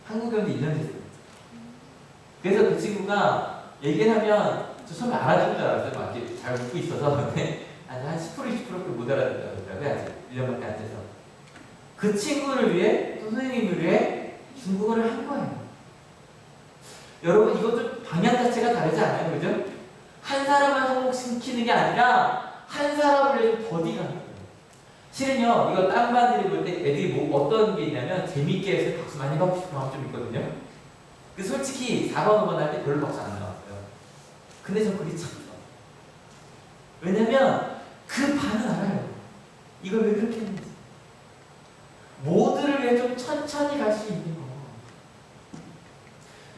한국에 온 지 1년 됐어요. 그래서 그 친구가 얘기를 하면 저 처음에 알아듣는 줄 알았어요. 막 이렇게 잘 웃고 있어서. 근데 한 10%, 20%도 못 알아듣더라고요. 아직 1년밖에 안 돼서. 그 친구를 위해, 또 선생님을 위해 중국어를 한 거예요. 여러분, 이것 좀 방향 자체가 다르지 않아요? 그죠? 한 사람만 성공시키는 게 아니라 한 사람을 위해 좀 더디가 하는 거예요. 실은요, 이거 다른 반들이 볼 때 애들이 어떤 게 있냐면 재밌게 해서 박수 많이 받고 싶은 마음 좀 있거든요. 근데 솔직히 4번, 5번 할 때 별로 박수 안 나왔어요. 근데 전 그게 참 좋아요. 왜냐면 그 반은 알아요. 이걸 왜 그렇게 했는지. 모두를 위해 좀 천천히 갈 수 있는 거.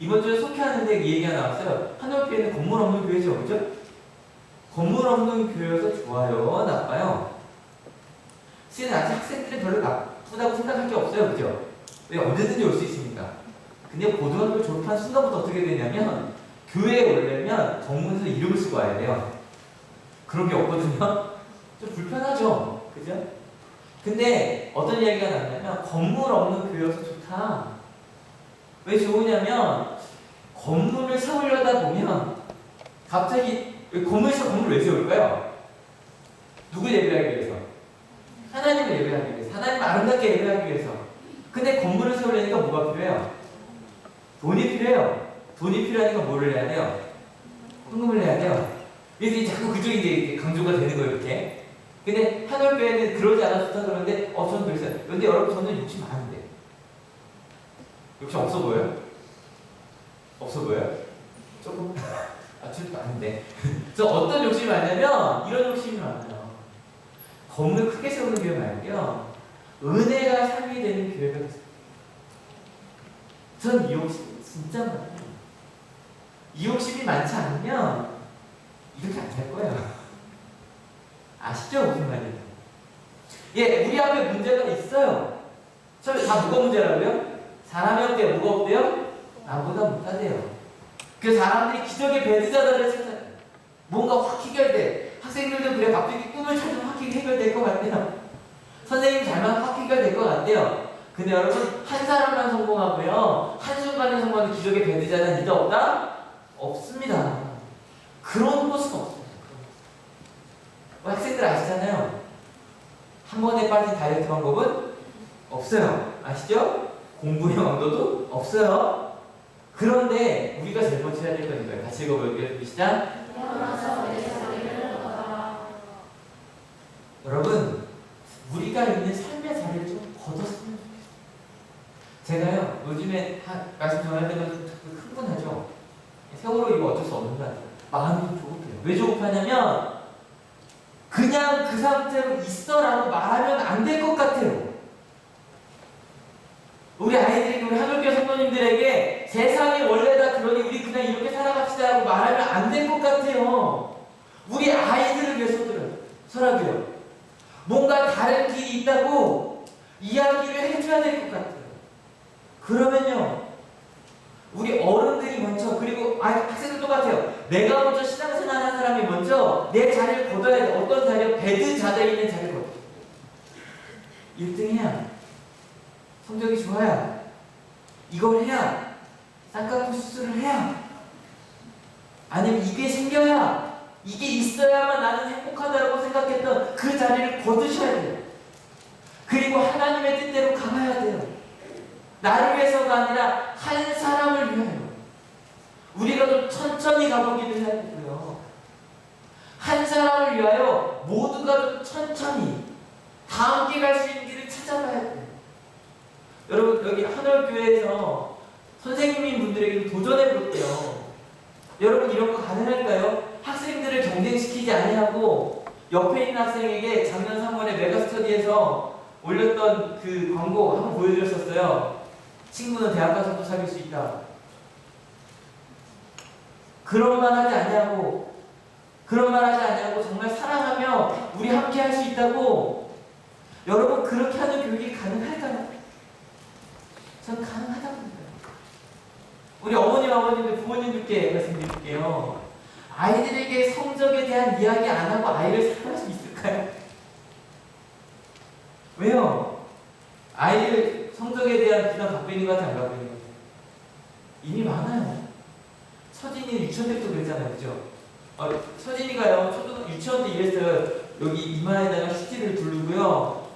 이번 주에 속회하는데 이 얘기가 나왔어요. 한올교회는 건물 없는 교회죠, 그죠? 건물 없는 교회여서 좋아요, 나빠요? 실은 아직 학생들은 별로 나쁘다고 생각할 게 없어요, 그죠? 왜 언제든지 올 수 있으니까. 근데 고등학교 졸업한 순간부터 어떻게 되냐면 교회에 오려면 정문에서 이름을 쓰고 와야 돼요. 그런 게 없거든요. 좀 불편하죠, 그죠? 근데 어떤 이야기가 나냐면 건물 없는 교회여서 좋다. 왜 좋으냐면 건물을 세우려다 보면 갑자기 건물 왜 세울까요? 누구 예배하기 위해서? 하나님을 예배하기 위해서. 하나님을 아름답게 예배하기 위해서. 근데 건물을 세우려니까 뭐가 필요해요? 돈이 필요해요. 돈이 필요하니까 뭐를 해야 돼요? 헌금을 해야 돼요. 그래서 자꾸 그쪽이 이제 강조가 되는 거예요, 이렇게. 근데 한올교회는 그러지 않아서 좋다 그러는데, 저는 그랬어요. 근데 여러분, 저는 욕심 많은데. 욕심 없어 보여요? 없어 보여요? 조금? 좀 많은데. 저 어떤 욕심이 많냐면, 이런 욕심이 많아요. 건물 크게 세우는 교회 말고요. 은혜가 삶이 되는 교회가 있어요. 전 이 욕심 진짜 많아요. 이 욕심이 많지 않으면 이렇게 안 될 거예요. 아시죠? 무슨 말인지. 예, 우리 앞에 문제가 있어요. 처음에 다 뭐가 문제라고요? 사람이 없대요. 뭐가 없대요? 나보다 못하대요. 그 사람들이 기적의 배드자들을 찾아요. 뭔가 확 해결돼. 학생들도 그래 갑자기 꿈을 찾으면 확 해결될 것 같아요. 선생님 잘만 확 해결될 것 같아요. 근데 여러분 한 사람만 성공하고요. 한순간에 성공하는 기적의 배드자는 있다 없다? 없습니다. 그런 것은 없어요. 학생들 아시잖아요. 한 번에 빠진 다이어트 방법은 없어요. 아시죠? 공부의 왕도도 없어요. 그런데 우리가 제일 먼저 해야 될 건 이거예요. 같이 읽어볼게요. 시작. 여러분, 우리가 있는 삶의 자리를 좀 걷었으면 좋겠어요. 제가요, 요즘에 말씀 전할 때마다 흥분하죠. 세월호 이거 어쩔 수 없는 것 같아요. 마음이 좀 조급해요. 왜 조급하냐면 그냥 그 상태로 있어라고 말하면 안 될 것 같아요. 우리 아이들에게, 우리 하늘교 성도님들에게 세상이 원래다 그러니 우리 그냥 이렇게 살아갑시다 라고 말하면 안 될 것 같아요. 우리 아이들을 위해서들은 서라고요. 뭔가 다른 길이 있다고 이야기를 해줘야 될 것 같아요. 그러면요, 우리 어른들이 먼저, 그리고 학생들 똑같아요. 내가 먼저 신앙생활하는 사람이 먼저 내 자리를 걷어야 돼. 어떤 자리요? 배드 자리에 있는 자리를 걷어야 돼. 1등 해야, 성적이 좋아야, 이걸 해야, 쌍꺼풀 수술을 해야, 아니면 이게 생겨야, 이게 있어야만 나는 행복하다고 생각했던 그 자리를 거두셔야 돼요. 그리고 하나님의 뜻대로 가봐야 돼요. 나를 위해서가 아니라 한 사람을 위하여. 우리가 좀 천천히 가보기도 해야 되고요. 한 사람을 위하여 모두가 좀 천천히 다 함께 갈 수 있는 길을 찾아봐야 돼요. 여러분, 여기 하늘교회에서 선생님인 분들에게 도전해 볼게요. 여러분, 이런 거 가능할까요? 학생들을 경쟁시키지 아니하고 옆에 있는 학생에게 작년 3월에 메가스터디에서 올렸던 그 광고 한번 보여드렸었어요. 친구는 대학 가서도 사귈 수 있다. 그런 말 하지 아니하고, 그런 말 하지 아니하고 정말 사랑하며 우리 함께 할 수 있다고. 여러분, 그렇게 하는 교육이 가능할까요? 전 가능하다고 봅니다. 우리 어머님, 아버님들, 부모님들께 말씀드릴게요. 아이들에게 성적에 대한 이야기 안 하고 아이를 사랑할 수 있을까요? 왜요? 아이들 성적에 대한 비난 받고 있는 것 같아요? 안 받고 있는 것 같아요? 이미 많아요. 서진이 유치원 때부터 그랬잖아요. 그죠? 서진이가요, 유치원 때 이랬어요. 여기 이마에다가 휴지를 두르고요.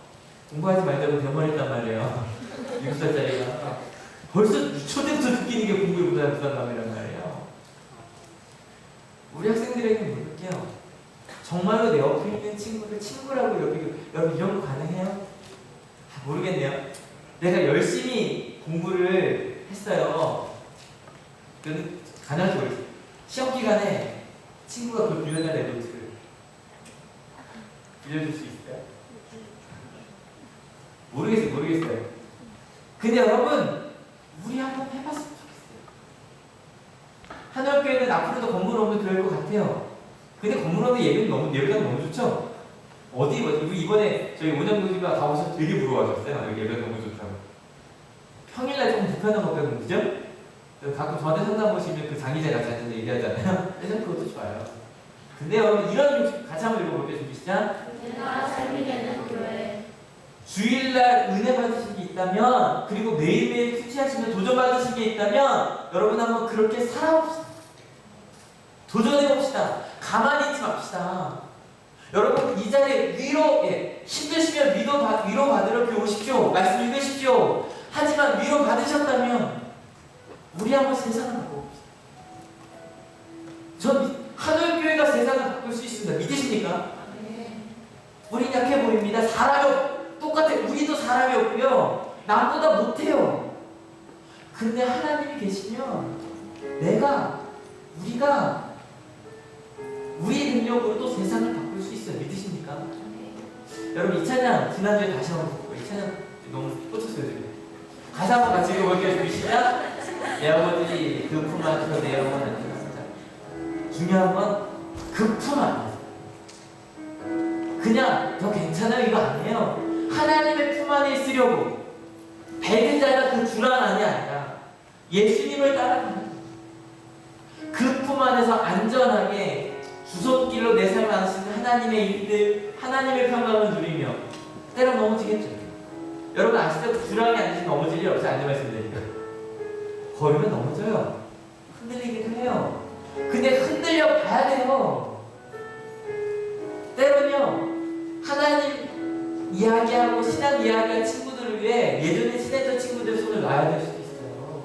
공부하지 말자고 대머리했단 말이에요. 7살짜리가. 벌써 유치원 때부터 느끼는 게 공부에 부담감이란 말이에요. 우리 학생들에게 물을게요. 정말로 내 옆에 있는 친구를 친구라고 여기고, 여러분 이런 거 가능해요? 모르겠네요. 내가 열심히 공부를 했어요. 그건 가능할지 모르겠어요. 시험 기간에 친구가 그걸 빌려달래 노트를 빌려줄 수 있어요? 모르겠어요. 근데 여러분, 우리 한번 해봤으면 좋겠어요. 한월교회는 앞으로도 건물 없는 교회일 것 같아요. 근데 건물 없는 예배가 너무 좋죠? 우리 이번에 저희 원장님과 가보셔서 되게 부러워하셨어요. 여기 예배 너무 좋다고. 평일날 좀 불편한 거 빼고, 그죠? 가끔 저한테 상담 보시면 그 장기자 같이 앉아서 얘기하잖아요. 그래서 그것도 좋아요. 근데 여러분, 이런 같이 한번 읽어볼게요. 준비 시작. 내가 삶이 되는 교회. 주일날 은혜 받으신 게 있다면, 그리고 매일매일 큐티하시면 도전 받으신 게 있다면, 여러분 한번 그렇게 살아봅시다. 도전해봅시다. 가만히 있지 맙시다. 여러분, 이 자리에 힘드시면 위로 받으러 교회 오십시오. 말씀 읽으십시오. 하지만 위로 받으셨다면 우리 한번 세상을 바꿔봅시다. 전 하늘교회가 세상을 바꿀 수 있습니다. 믿으십니까? 우린 약해 보입니다. 똑같아요. 우리도 사람이 없고요. 남보다 못해요. 근데 하나님이 계시면 우리가 우리의 능력으로 또 세상을 바꿀 수 있어요. 믿으십니까? 여러분, 이 찬양 지난주에 다시 한번 듣고, 이 찬양 너무 꽂혔어요 지금. 가사 한번 같이 읽어볼게요. 시작. 내 아버지 그 품 안에서 내 영혼을 중요한 건 그 품 안에서. 그냥 더 괜찮아요 이거 아니에요. 하나님의 품 안에 있으려고 배는 자가 그 주란안이 아니라 예수님을 따라가는 그 품 안에서 안전하게 주손길로 내 삶을 안쓰는 하나님의 일들, 하나님의 평강을 누리며 때로 넘어지겠죠. 여러분 아시죠? 주랑이 앉으시면 넘어질 일 없어요. 안전 말씀드리니까 걸으면 넘어져요. 흔들리기도 해요. 근데 흔들려 봐야 돼요. 때로는요 하나님 이야기하고 신앙 이야기할 친구들을 위해 예전에 친했던 친구들 손을 놔야 될 수도 있어요.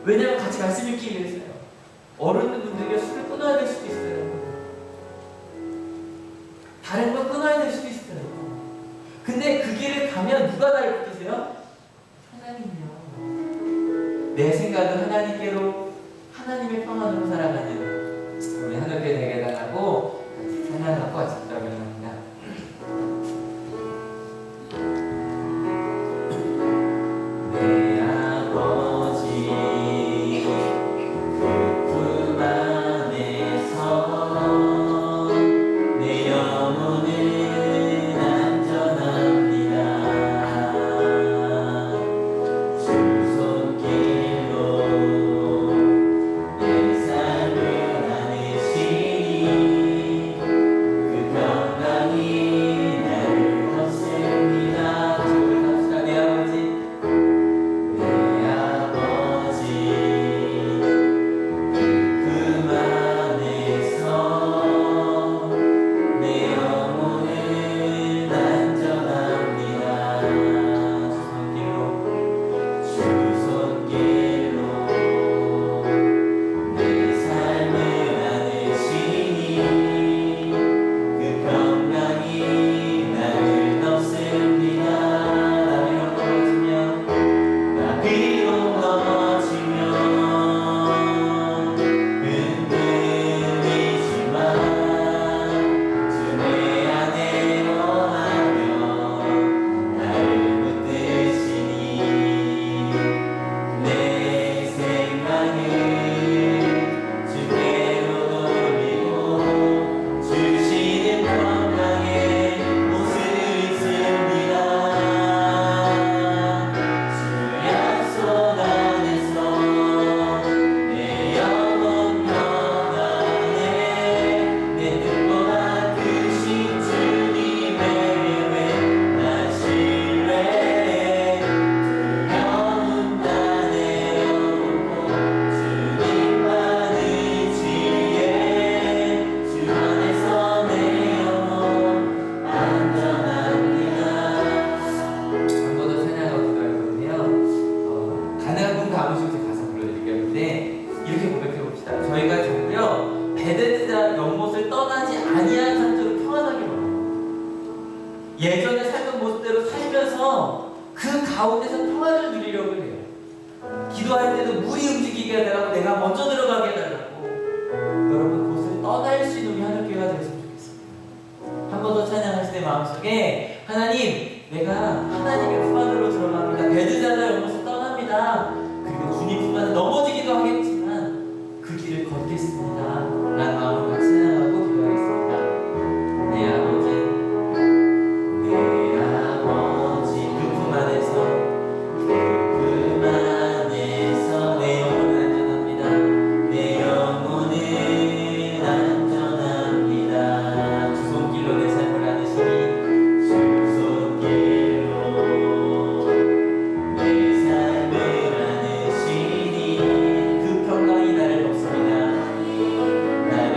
왜냐면 같이 말씀 읽기 위해서요. 어른분들에게 술을 끊어야 될 수도 있어요. 다른 거 끊어야 될 수도 있어요. 근데 그 길을 가면 누가 나를 붙이세요? 하나님이요. 내 생각은 하나님께로, 하나님의 평안으로 살아가는 우리 하늘교회 되게 달라고 같이 찬양 갖고 같이 기도하기로 합니다. 내 아버지 그 품 안에서 내 영혼은 안전합니다. 주 손길로 내 삶을 안으시니 그 평강이 나를 덮습니다. 우리 갑시다. 내 아버지 품 안에서 내 영혼은 안전합니다. 주 손길로 내 삶을 안으시니 그 평강이 나를 덮습니다. 나 비록 넘어지면 흔들리지만 주 내 안에 거하며 나를 붙드시니 내 생각을 주께로 돌리고 주시는 평강의 옷을 입습니다. 주 약속 안에서 내 영혼 평안해 내 뜻보다 크신 주님의 예외 나 신뢰해 두려움 다 내려놓고 주님만 의지해 주 안에서 내 영혼 안전합니다. 한 번 더 찬양하고 기도하거든요. 가능한 분 가무시고 가사 불러드릴게요. 근데 이렇게 고백해 봅시다. 저희가 정말요 베데스다 연못을 떠나지 아니한 상태로 평안하게 먹어요. 예전에 살던 모습대로 살면서 그 가운데서 평안을 누리려고 해요. 기도할 때도 물이 움직이게 해달라고 내가 먼저 들어가게 해달라고 여러분 그곳을 떠날 수 있는 우리 하늘교회가 되었으면 좋겠습니다. 한 번 더 찬양하실 때 마음속에 하나님 내가 하나님의 품 안으로 들어갑니다. 베드사다 연못을 떠납니다. 그리고 주님 품 안에 넘어지기도 하겠지만 그 길을 걷겠습니다 라는 마음으로 같이 찬양하고 기도하겠습니다. 내 아버지 그 품 안에서 내 영혼은 안전합니다. 내 영혼은 안전합니다. 주 손길로 내 삶을 안으시니 주 손길로 내 삶을 안으시니 그 평강이 나를 덮습니다. 나를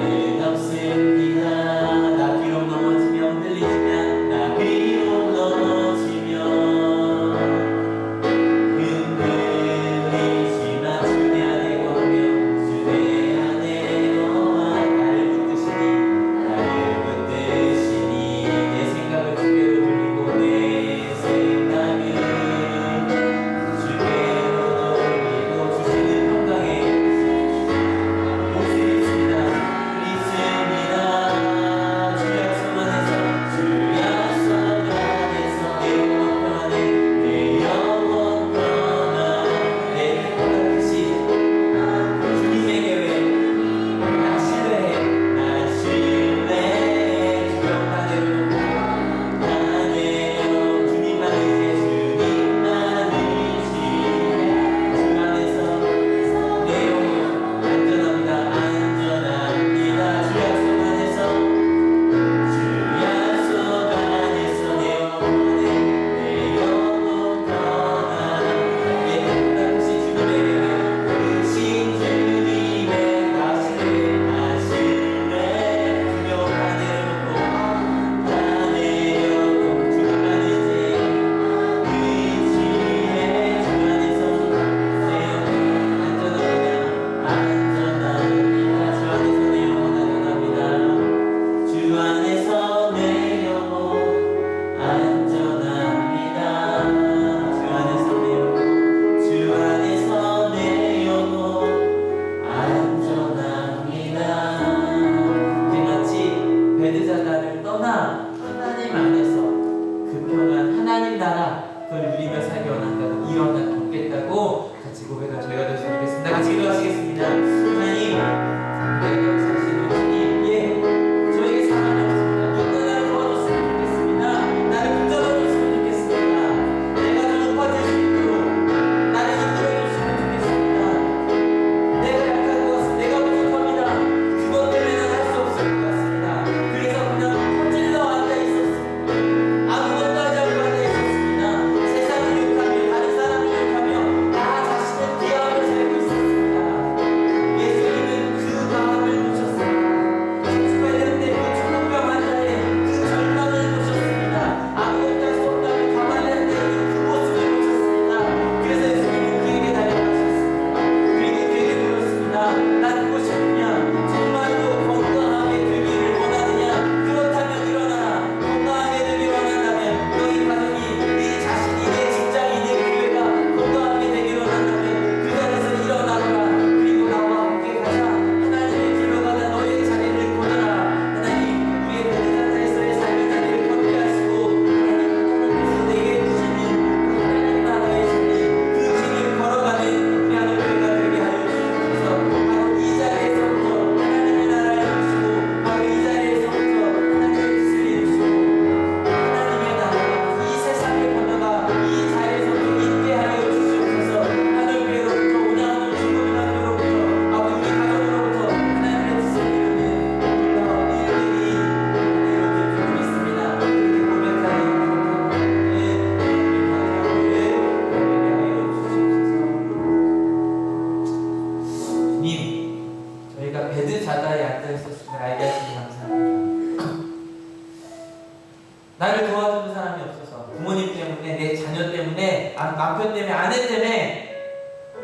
나를 도와주는 사람이 없어서 부모님 때문에, 내 자녀 때문에, 남편 때문에, 아내 때문에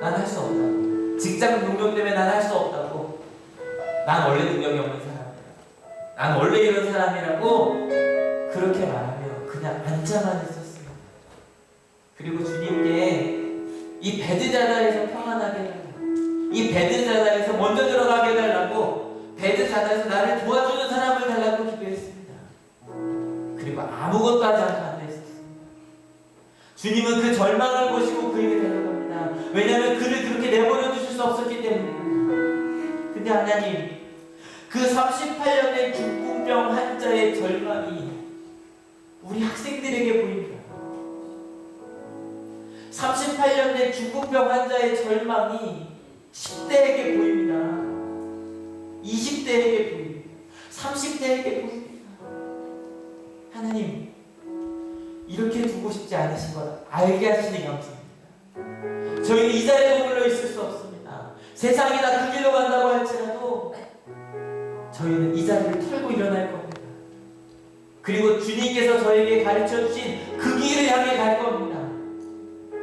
난 할 수 없다고, 직장 동료 때문에 난 할 수 없다고, 난 원래 능력이 없는 사람이야, 난 원래 이런 사람이라고 그렇게 말하며 그냥 앉아만 있었습니다. 그리고 주님께 이 베드자다에서 평안하게 해달라고, 이 베드자다에서 먼저 들어가게 해달라고, 베드자다에서 나를 도와주는 사람을 달라고 기도했습니다. 그리고 아무것도 하지 않고 앉아있었습니다. 주님은 그 절망을 보시고 그에게 데려갑니다. 왜냐하면 그를 그렇게 내버려 두실 수 없었기 때문입니다. 근데 하나님, 그 38년의 중풍병 환자의 절망이 우리 학생들에게 보입니다. 38년의 중풍병 환자의 절망이 10대에게 보입니다. 20대에게 보입니다. 30대에게 보입니다. 하나님, 이렇게 두고 싶지 않으신 것 알게 하시니 감사합니다. 저희는 이 자리에 머물러 있을 수 없습니다. 세상이 다 그 길로 간다고 할지라도 저희는 이 자리를 털고 일어날 겁니다. 그리고 주님께서 저에게 가르쳐 주신 그 길을 향해 갈 겁니다.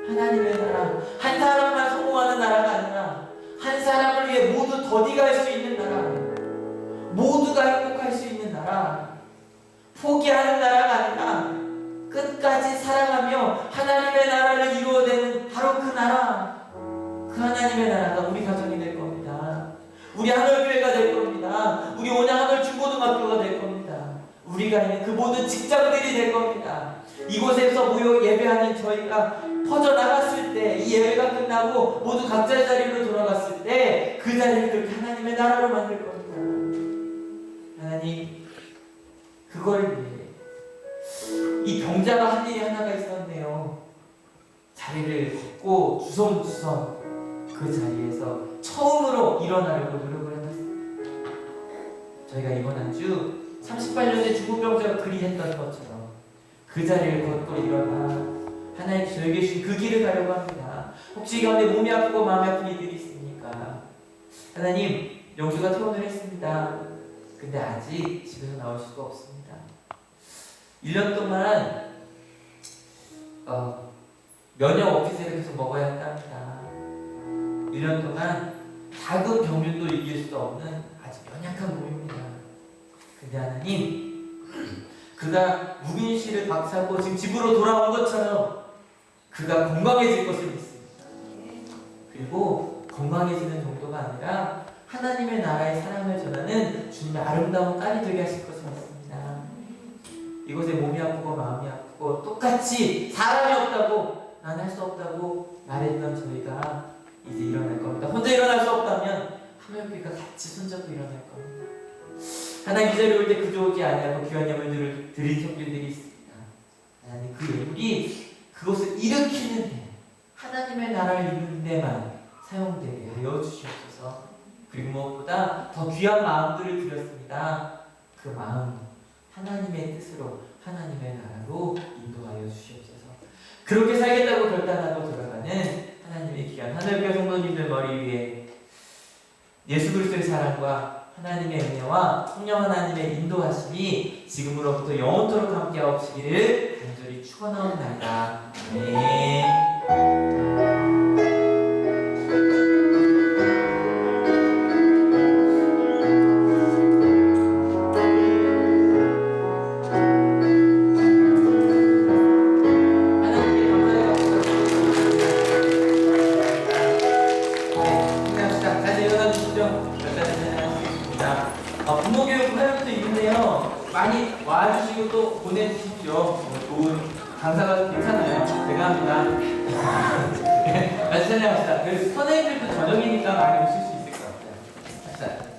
하나님의 나라, 한 사람만 성공하는 나라가 아니라 한 사람을 위해 모두 더디갈 수 있는 나라, 모두가 행복할 수 있는 나라, 포기하는 나라가 아니라 끝까지 사랑하며 하나님의 나라를 이루어내는 바로 그 나라, 그 하나님의 나라가 우리 가정이 될 겁니다. 우리 하늘교회가 될 겁니다. 우리 온양 하늘 중고등학교가 될 겁니다. 우리가 있는 그 모든 직장들이 될 겁니다. 이곳에서 모여 예배하는 저희가 퍼져나갔을 때, 이 예배가 끝나고 모두 각자의 자리로 돌아갔을 때 그 자리를 그렇게 하나님의 나라로 만들 겁니다. 하나님, 그걸 위해 이 병자가 한 일이 하나가 있었네요. 자리를 걷고 주섬주섬 그 자리에서 처음으로 일어나려고 노력을 해봤습니다. 저희가 이번 한 주 38년의 중풍병자가 그리 했던 것처럼 그 자리를 걷고 일어나 하나님께서 저에게 주신 그 길을 가려고 합니다. 혹시 이 가운데 몸이 아프고 마음이 아픈 이들이 있습니까? 하나님, 영주가 퇴원을 했습니다. 근데 아직 집에서 나올 수가 없습니다. 1년 동안 면역 오피스를 계속 먹어야 한답니다. 1년 동안 작은 병균도 이길 수 없는 아주 연약한 몸입니다. 근데 하나님, 그가 무균실을 박차고 지금 집으로 돌아온 것처럼 그가 건강해질 것을 믿습니다. 그리고 건강해지는 정도가 아니라 하나님의 나라의 사랑을 전하는 주님의 아름다운 딸이 되게 하실 것을 믿습니다. 이곳에 몸이 아프고 마음이 아프고 똑같이 사람이 없다고, 난 할 수 없다고 말했던 저희가 이제 일어날 겁니다. 혼자 일어날 수 없다면 하늘교회가 같이 손잡고 일어날 겁니다. 하나님, 이 자리에 올 때 그저 오지 아니하고 귀한 예물들을 드린 성도들이 있습니다. 하나님, 그 예물이 그것을 일으키는 데, 하나님의 나라를 이루는 데만 사용되게 하여 주시옵소서. 그리고 무엇보다 더 귀한 마음들을 드렸습니다. 그 마음, 하나님의 뜻으로, 하나님의 나라로 인도하여 주시옵소서. 그렇게 살겠다고 결단하고 돌아가는 하나님의 귀한 하늘교회 성도님들 머리 위에 예수 그리스도의 사랑과 하나님의 은혜와 성령 하나님의 인도하심이 지금으로부터 영원토록 함께하옵시기를 간절히 축원하옵나이다. 아멘. 부모교육 사연도 있는데요. 많이 와주시고 또 보내주십시오. 좋은 강사가 괜찮아요. 제가 합니다. 같이 찬양합시다. 선생님들도 저녁이니까 많이 오실 수 있을 것 같아요. 갑시다.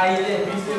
자, 이제 미술